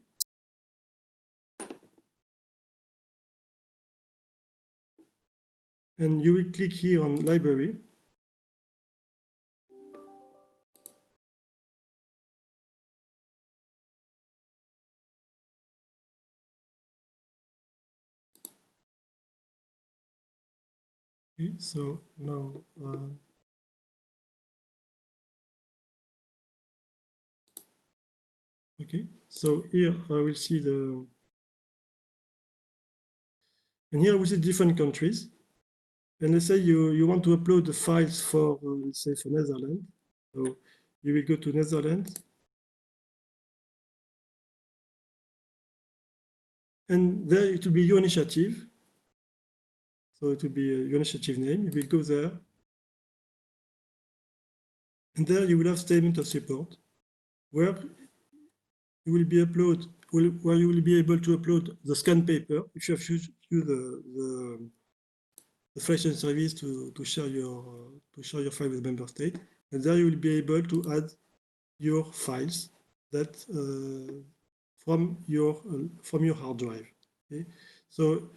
And you will click here on library. Okay, so now okay, so here I will see and here we see different countries. And let's say you want to upload the files for, let's say, for Netherlands. So you will go to Netherlands. And there it will be your initiative. So it will be your initiative name. You will go there. And there you will have statement of support, where you will be where you will be able to upload the scan paper if you have used the file exchange service to share your file with member state. And there you will be able to add your files that from your hard drive. Okay? So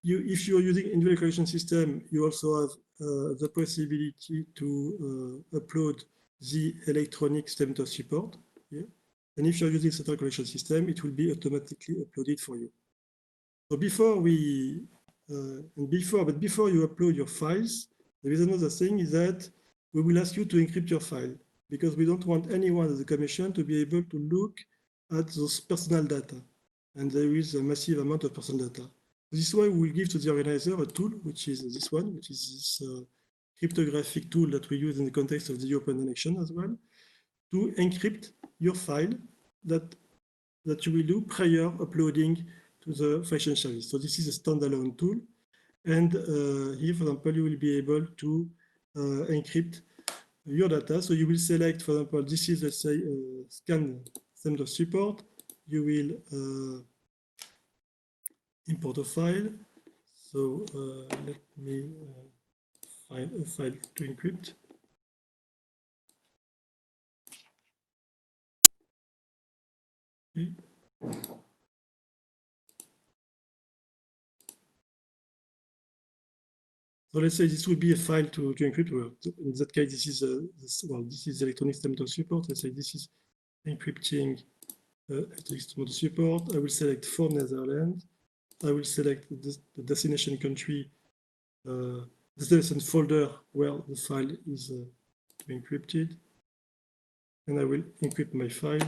if you are using individual collection system, you also have the possibility to upload the electronic statement of support. Okay? And if you're using central collection system, it will be automatically uploaded for you. So before you upload your files, there is another thing is that we will ask you to encrypt your file, because we don't want anyone at the Commission to be able to look at those personal data. And there is a massive amount of personal data. This is why we will give to the organizer a tool, which is this one, which is this cryptographic tool that we use in the context of the European election as well, to encrypt your file that you will do prior uploading to the file exchange service. So this is a standalone tool. And here, for example, you will be able to encrypt your data. So you will select, for example, this is, let's say, scan statement of support. You will import a file. So let me find a file to encrypt. Okay. So let's say this would be a file to encrypt. Well, in that case, this is electronic statement of support. Let's say this is encrypting electronic statement of support. I will select for Netherlands. I will select the destination country, the destination folder where the file is to be encrypted. And I will encrypt my file.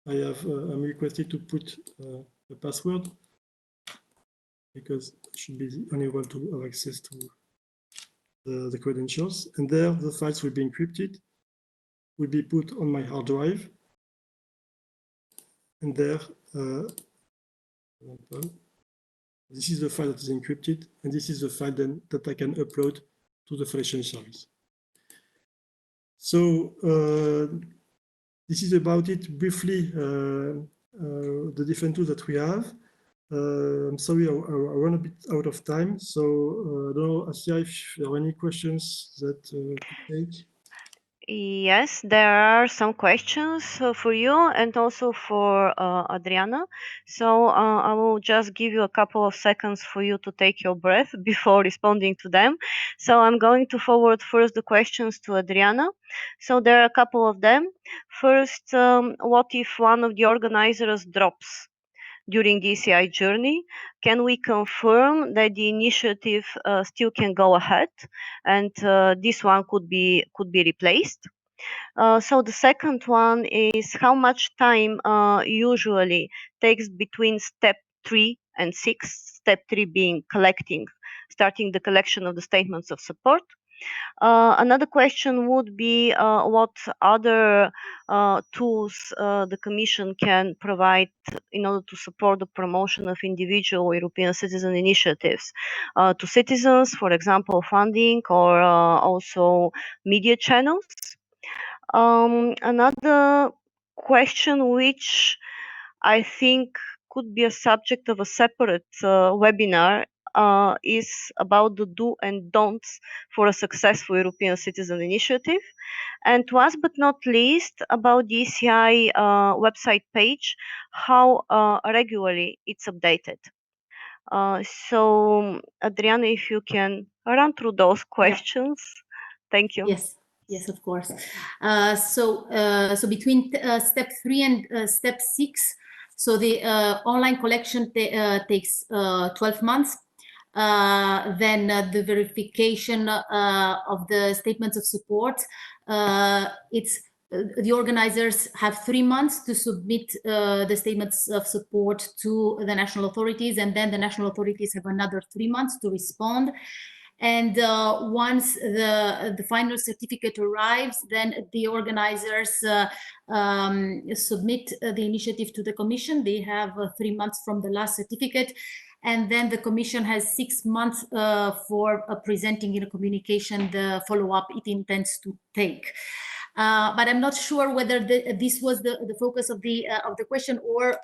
I'm requested to put a password because I should be the only one to have access to the credentials. And there, the files will be encrypted, will be put on my hard drive. And there, this is the file that is encrypted, and this is the file then that I can upload to the Federation service. So this is about it briefly, the different tools that we have. I'm sorry, I run a bit out of time. So I don't know, Asia, if there are any questions that to take. Yes, there are some questions for you and also for Adriana. So I will just give you a couple of seconds for you to take your breath before responding to them. So I'm going to forward first the questions to Adriana. So there are a couple of them. First, what if one of the organizers drops during the ECI journey? Can we confirm that the initiative still can go ahead and this one could be replaced? So the second one is how much time usually takes between step 3 and 6, step 3 being starting the collection of the statements of support. Another question would be what other tools the Commission can provide in order to support the promotion of individual European citizen initiatives to citizens, for example, funding or also media channels. Another question which I think could be a subject of a separate webinar is about the do and don'ts for a successful European citizen initiative. And last but not least, about the ECI website page, how regularly it's updated. So, Adriana, if you can run through those questions. Thank you. Yes, of course. So between step 3 and step 6, so the online collection takes 12 months. Then the verification of the statements of support, the organizers have 3 months to submit the statements of support to the national authorities, and then the national authorities have another 3 months to respond. And once the final certificate arrives, then the organizers submit the initiative to the Commission. They have 3 months from the last certificate. And then the Commission has 6 months for presenting in a communication the follow-up it intends to take. But I'm not sure whether this was the focus of the question, or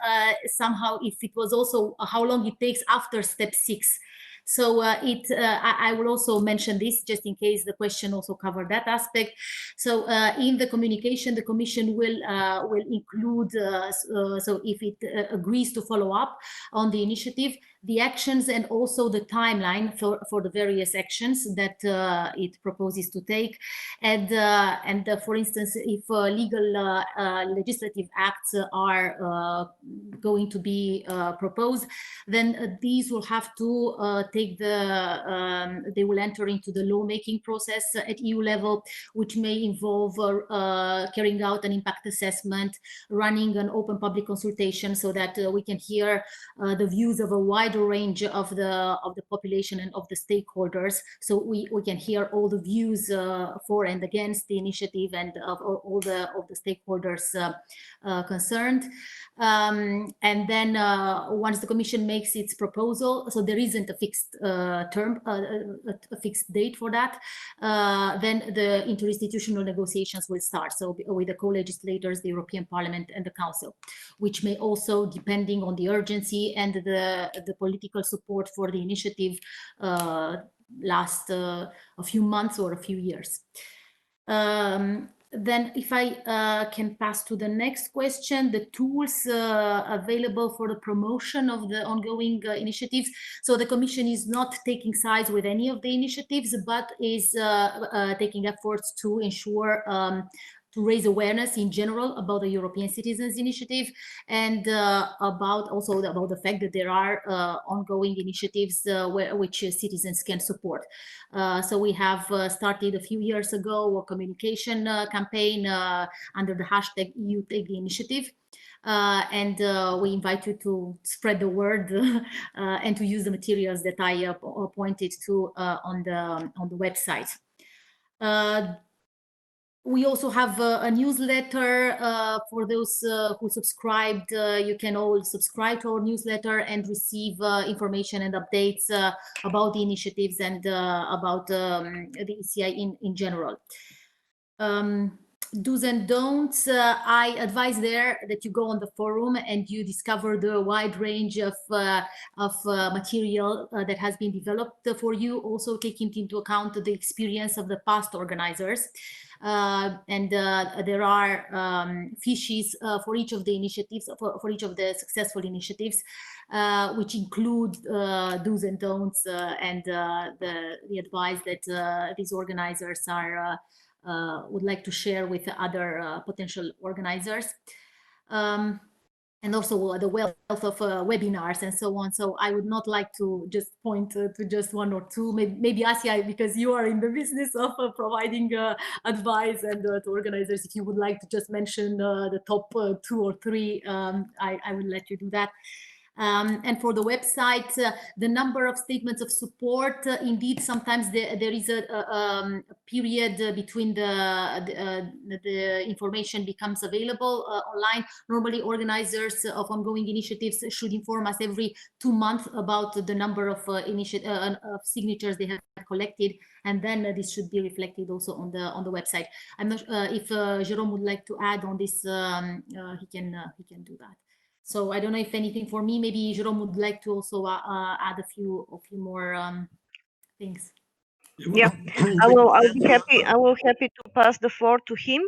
somehow if it was also how long it takes after step 6. So I will also mention this just in case the question also covered that aspect. So in the communication, the Commission will include, so if it agrees to follow up on the initiative, the actions and also the timeline for the various actions that it proposes to take. And for instance, if legal legislative acts are going to be proposed, then these will have to take they will enter into the lawmaking process at EU level, which may involve carrying out an impact assessment, running an open public consultation so that we can hear the views of a wider range of the population and of the stakeholders. So we can hear all the views for and against the initiative and of all the stakeholders concerned. And then once the Commission makes its proposal, so there isn't a fixed term, a fixed date for that, then the interinstitutional negotiations will start. So with the co-legislators, the European Parliament and the Council, which may also, depending on the urgency and the political support for the initiative, last a few months or a few years. Then if I can pass to the next question, the tools available for the promotion of the ongoing initiatives. So the Commission is not taking sides with any of the initiatives, but is taking efforts to ensure to raise awareness in general about the European Citizens Initiative, and about the fact that there are ongoing initiatives which citizens can support. So we have started a few years ago a communication campaign under the hashtag EUTech Initiative. And we invite you to spread the word and to use the materials that I pointed to on the website. We also have a newsletter for those who subscribed. You can all subscribe to our newsletter and receive information and updates about the initiatives and about the ECI in general. Do's and don'ts, I advise there that you go on the forum and you discover the wide range of material that has been developed for you, also taking into account the experience of the past organizers. And there are fiches for each of the initiatives, for each of the successful initiatives, which include do's and don'ts and the advice that these organizers are would like to share with other potential organizers. And also the wealth of webinars and so on. So I would not like to just point to just one or two, maybe Asia, because you are in the business of providing advice, and to organizers, if you would like to just mention the top 2 or 3, I will let you do that. And for the website, the number of statements of support, indeed, sometimes there is a period between the information becomes available online. Normally, organizers of ongoing initiatives should inform us every 2 months about the number of signatures they have collected, and then this should be reflected also on the website. I'm not if Jérôme would like to add on this, he can do that. So I don't know if anything for me. Maybe Jérôme would like to also add a few more things. Yeah, I will be happy to pass the floor to him.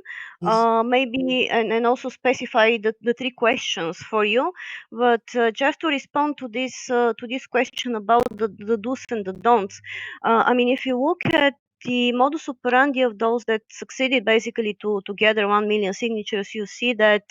Maybe and also specify the 3 questions for you. But just to respond to this question about the do's and the don'ts. I mean, if you look at the modus operandi of those that succeeded basically to gather 1 million signatures, you see that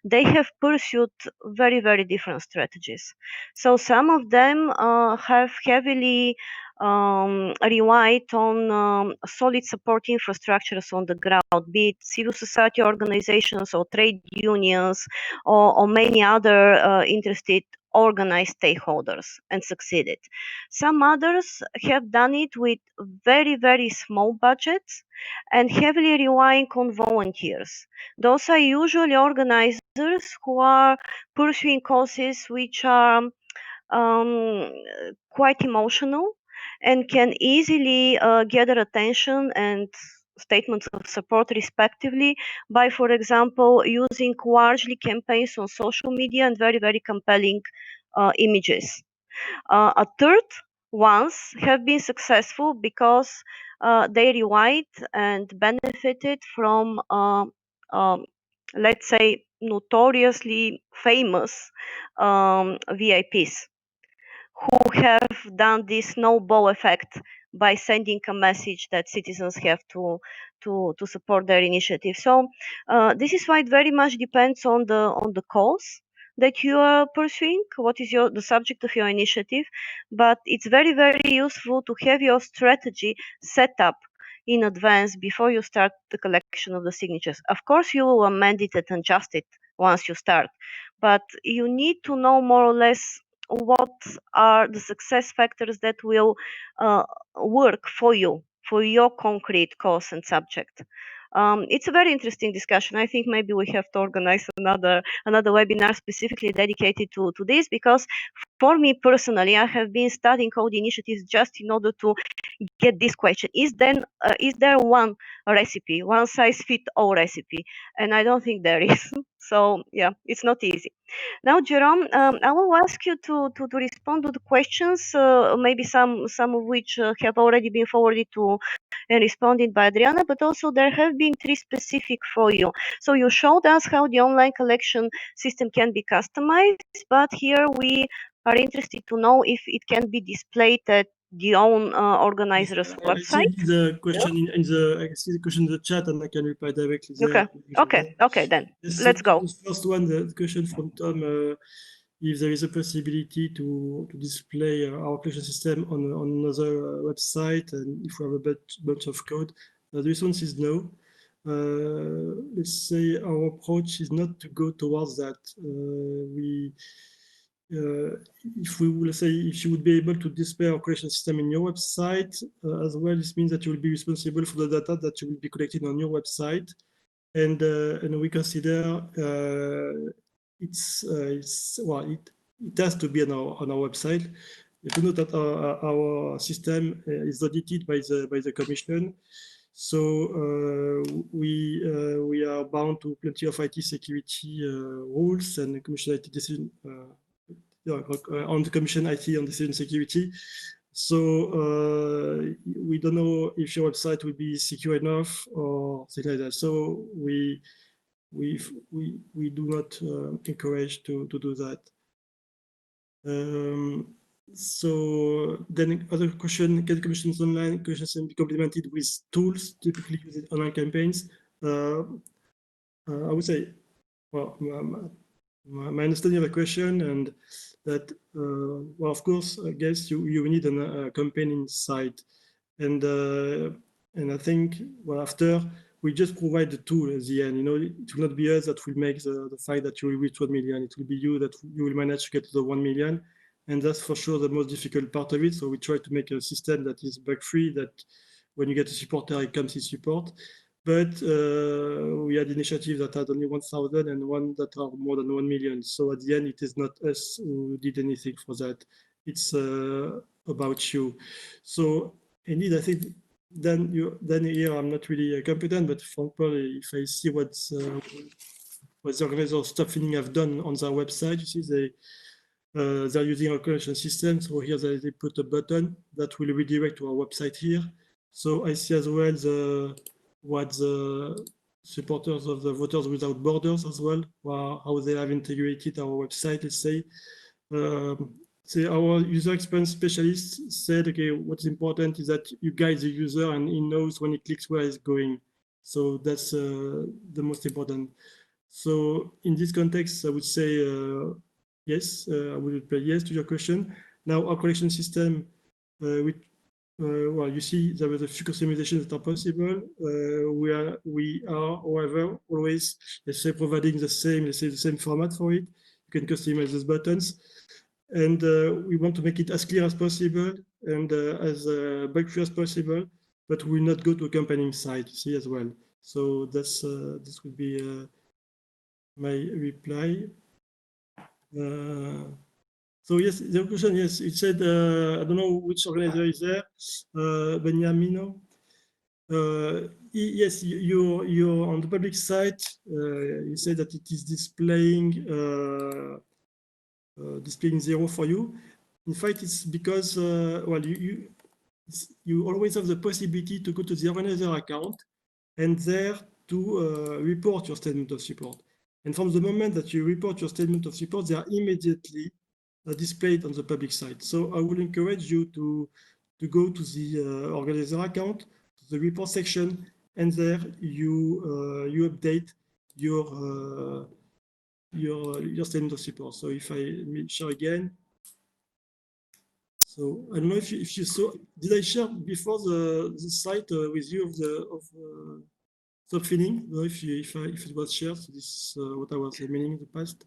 they have pursued very, very different strategies. So some of them have heavily relied on solid support infrastructures on the ground, be it civil society organizations or trade unions or many other interested organized stakeholders, and succeeded. Some others have done it with very, very small budgets and heavily relying on volunteers. Those are usually organizers who are pursuing causes which are quite emotional and can easily gather attention and statements of support respectively by, for example, using largely campaigns on social media and very, very compelling images. A third ones have been successful because they relied and benefited from let's say notoriously famous VIPs who have done this snowball effect by sending a message that citizens have to support their initiative. So this is why it very much depends on the cause that you are pursuing, what is the subject of your initiative, but it's very, very useful to have your strategy set up in advance before you start the collection of the signatures. Of course, you will amend it and adjust it once you start, but you need to know more or less what are the success factors that will work for you, for your concrete cause and subject. It's a very interesting discussion. I think maybe we have to organize another webinar specifically dedicated to this, because for me personally, I have been studying all the initiatives just in order to get this question: is there one recipe, one size fit all recipe? And I don't think there is. So yeah, it's not easy. Now, Jérôme, I will ask you to respond to the questions, maybe some of which have already been forwarded to and responded by Adriana, but also there have been 3 specific for you. So you showed us how the online collection system can be customized, but here we are interested to know if it can be displayed at the own organizers I see website? the question in the I see the question in the chat, and I can reply directly there. Okay, then Yes, let's go. The first one, the question from Tom, if there is a possibility to display our collection system on another website, and if we have a bunch of code. The response is no. Let's say our approach is not to go towards that. If we will say, if you would be able to display our collection system in your website as well, this means that you will be responsible for the data that you will be collecting on your website, and we consider it has to be on our website. You do know that our system is audited by the Commission, so we are bound to plenty of IT security rules and Commission IT decision. On the Commission IT on decision security. So we don't know if your website will be secure enough or things like that. So we do not encourage to do that. So then other question, can commissions online questions be complemented with tools typically used in online campaigns? I would say, well, my understanding of the question, and that, well, of course, I guess you need a campaign site, and I think, well, after we just provide the tool at the end, you know, it will not be us that will make the fact that you will reach 1 million. It will be you that you will manage to get to the 1 million, and that's for sure the most difficult part of it. So we try to make a system that is bug-free, that when you get a supporter, it comes in support. But we had initiatives that had only 1,000 and one that are more than 1 million. So at the end, it is not us who did anything for that. It's about you. So indeed, I think then here I'm not really competent, but for example, if I see what the organizers Stop Feeding have done on their website, you see they're using our collection system. So here they put a button that will redirect to our website here. So I see as well what the supporters of the Voters Without Borders as well, how they have integrated our website, let's say. Our user experience specialist said, okay, what's important is that you guide the user and he knows when he clicks where he's going. So that's the most important. So in this context, I would say yes, I would reply yes to your question. Now our collection system, well, you see there were a few customizations that are possible. We are, however, always, let's say, providing the same format for it. You can customize those buttons. And we want to make it as clear as possible and as bug-free as possible, but we will not go to a accompanying site, see, as well. So that's this would be my reply. So yes, the question, yes, it said, I don't know which organizer is there, Beniamino. Yes, you're on the public site. You said that it is displaying 0 for you. In fact, it's because, well, you always have the possibility to go to the organizer account and there to report your statement of support. And from the moment that you report your statement of support, they are immediately displayed on the public site. So I would encourage you to go to the organizer account, to the report section, and there you update your statement of support. So if I share again, so I don't know if you saw, did I share before the site with you of Stop Feeding? No, if it was shared, so this is what I was meaning in the past,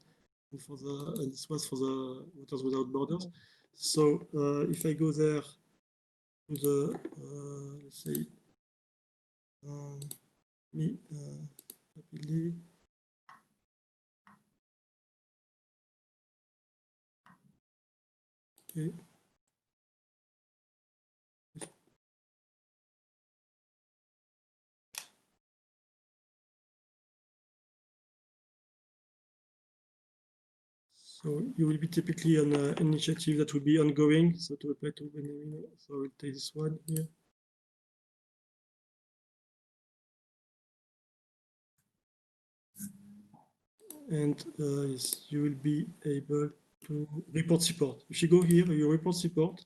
and this was for the Voters Without Borders. So if I go there to the let's say me rapidly. Okay. So you will be typically on an initiative that will be ongoing. So to reply to Benjamin, so we'll take this one here. And yes, you will be able to report support. If you go here, you report support.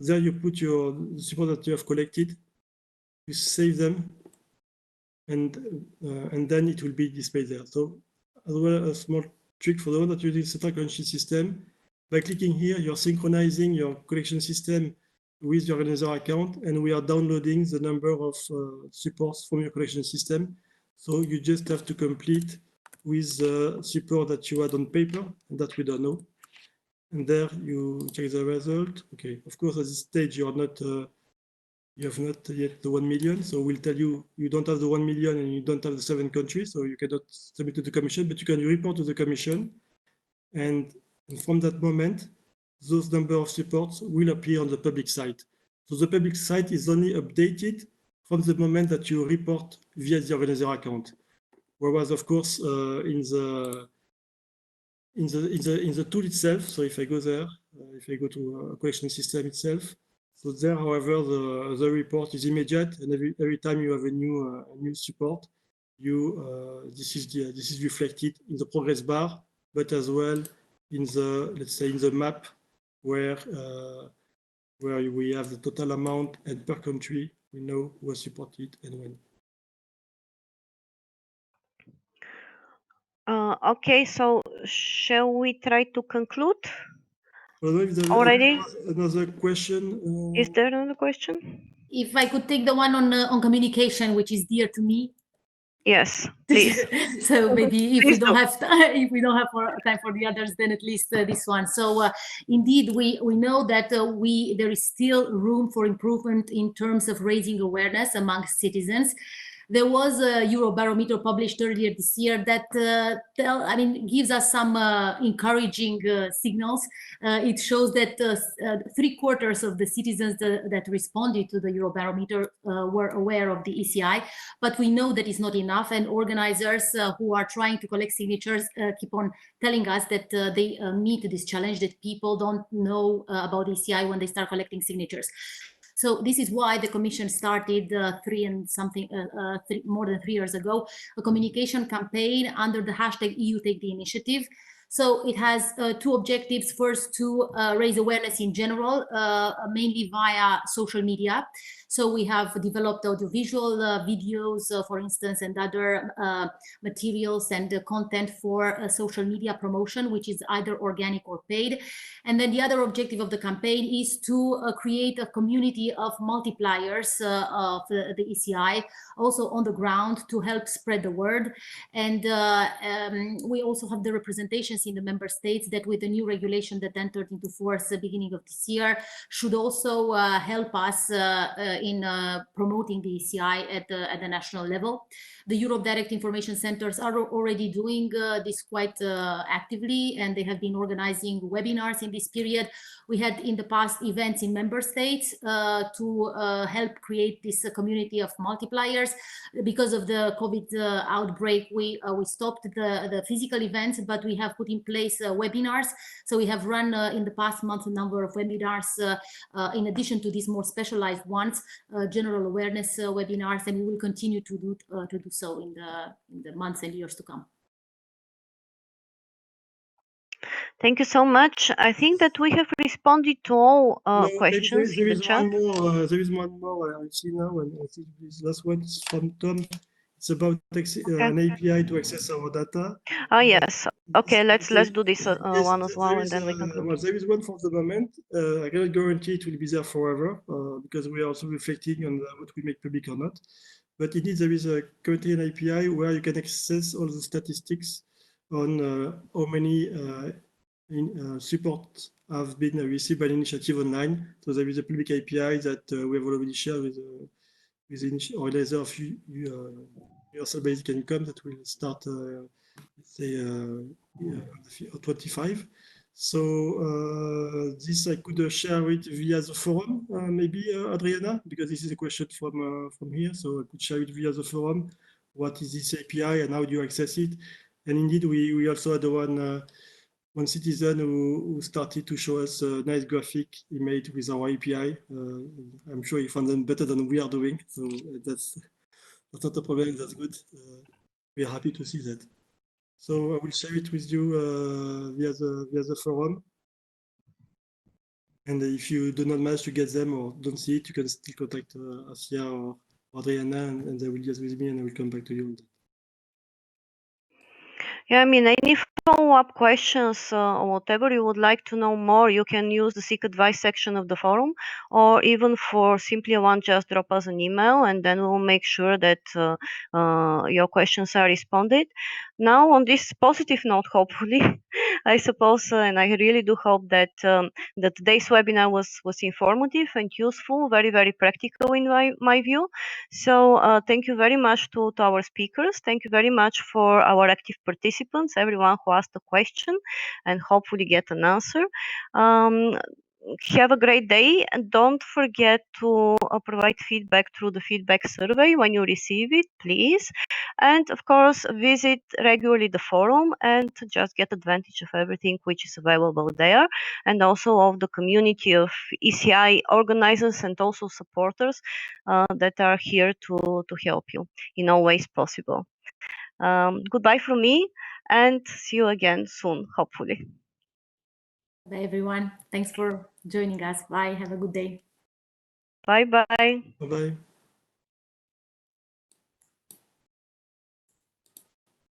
There you put the support that you have collected, you save them, and then it will be displayed there. So as well, a small trick for the one that using central collection system, by clicking here, you're synchronizing your collection system with your organizer account, and we are downloading the number of supports from your collection system. So you just have to complete with the support that you had on paper, and that we don't know. And there you check the result. Okay, of course, at this stage, you are not, you have not yet the 1 million. So we'll tell you, you don't have the 1 million and you don't have the 7 countries. So you cannot submit to the commission, but you can report to the commission. And from that moment, those number of supports will appear on the public site. So the public site is only updated from the moment that you report via the organizer account. Whereas, of course, in the tool itself, so if I go there, if I go to a collection system itself, so there, however, the report is immediate, and every time you have a new support, this is reflected in the progress bar, but as well in the, let's say, in the map where we have the total amount, and per country we know who was supported and when. Okay, so shall we try to conclude? I don't know if there Already? another question. Is there another question? If I could take the one on communication, which is dear to me. Yes, please. So maybe if Please we don't have time for the others, then at least this one. So indeed, we know that there is still room for improvement in terms of raising awareness among citizens. There was a Eurobarometer published earlier this year that gives us some encouraging signals. It shows that 3/4 of the citizens that responded to the Eurobarometer were aware of the ECI, but we know that is not enough, and organizers who are trying to collect signatures keep on telling us that they meet this challenge, that people don't know about ECI when they start collecting signatures. So this is why the Commission started more than 3 years ago, a communication campaign under the hashtag EU Take the Initiative. So it has 2 objectives. First, to raise awareness in general, mainly via social media. So we have developed audiovisual videos, for instance, and other materials and content for social media promotion, which is either organic or paid. And then the other objective of the campaign is to create a community of multipliers of the ECI, also on the ground, to help spread the word. And we also have the representations in the member states that, with the new regulation that entered into force at the beginning of this year, should also help us in promoting the ECI at the national level. The Europe Direct Information Centers are already doing this quite actively, and they have been organizing webinars in this period. We had in the past events in member states to help create this community of multipliers. Because of the COVID outbreak, we stopped the physical events, but we have put in place webinars. So we have run in the past month a number of webinars in addition to these more specialized ones, general awareness webinars, and we will continue to do so in the months and years to come. Thank you so much. I think that we have responded to all questions in the chat. There is one more I see now, and I think this last one is from Tom. It's about an API to access our data. Oh yes. Okay, let's do this one as well, and then we conclude. Well, there is one for the moment. I cannot guarantee it will be there forever because we are also reflecting on what we make public or not. But indeed, there is currently an API where you can access all the statistics on how many support have been received by an initiative online. So there is a public API that we have already shared with the organizer of Universal Basic Income that will start, let's say, 25. So this I could share it via the forum, maybe Adriana, because this is a question from here. So I could share it via the forum. What is this API and how do you access it? And indeed, we also had one citizen who started to show us a nice graphic he made with our API. I'm sure he found them better than we are doing. So that's not a problem. That's good. We are happy to see that. So I will share it with you via the forum. And if you do not manage to get them or don't see it, you can still contact Asia or Adriana, and they will liaise with me, and I will come back to you on that. Yeah, I mean, any follow-up questions or whatever you would like to know more, you can use the Seek Advice section of the forum, or even for simply one, just drop us an email, and then we'll make sure that your questions are responded. Now, on this positive note, hopefully, I suppose, and I really do hope that that today's webinar was informative and useful, very, very practical in my view. So thank you very much to our speakers. Thank you very much for our active participants, everyone who asked a question and hopefully get an answer. Have a great day, and don't forget to provide feedback through the feedback survey when you receive it, please. And of course, visit regularly the forum and just get advantage of everything which is available there, and also of the community of ECI organizers and also supporters that are here to help you in all ways possible. Goodbye from me, and see you again soon, hopefully. Bye, everyone. Thanks for joining us. Bye. Have a good day. Bye-bye. Bye-bye.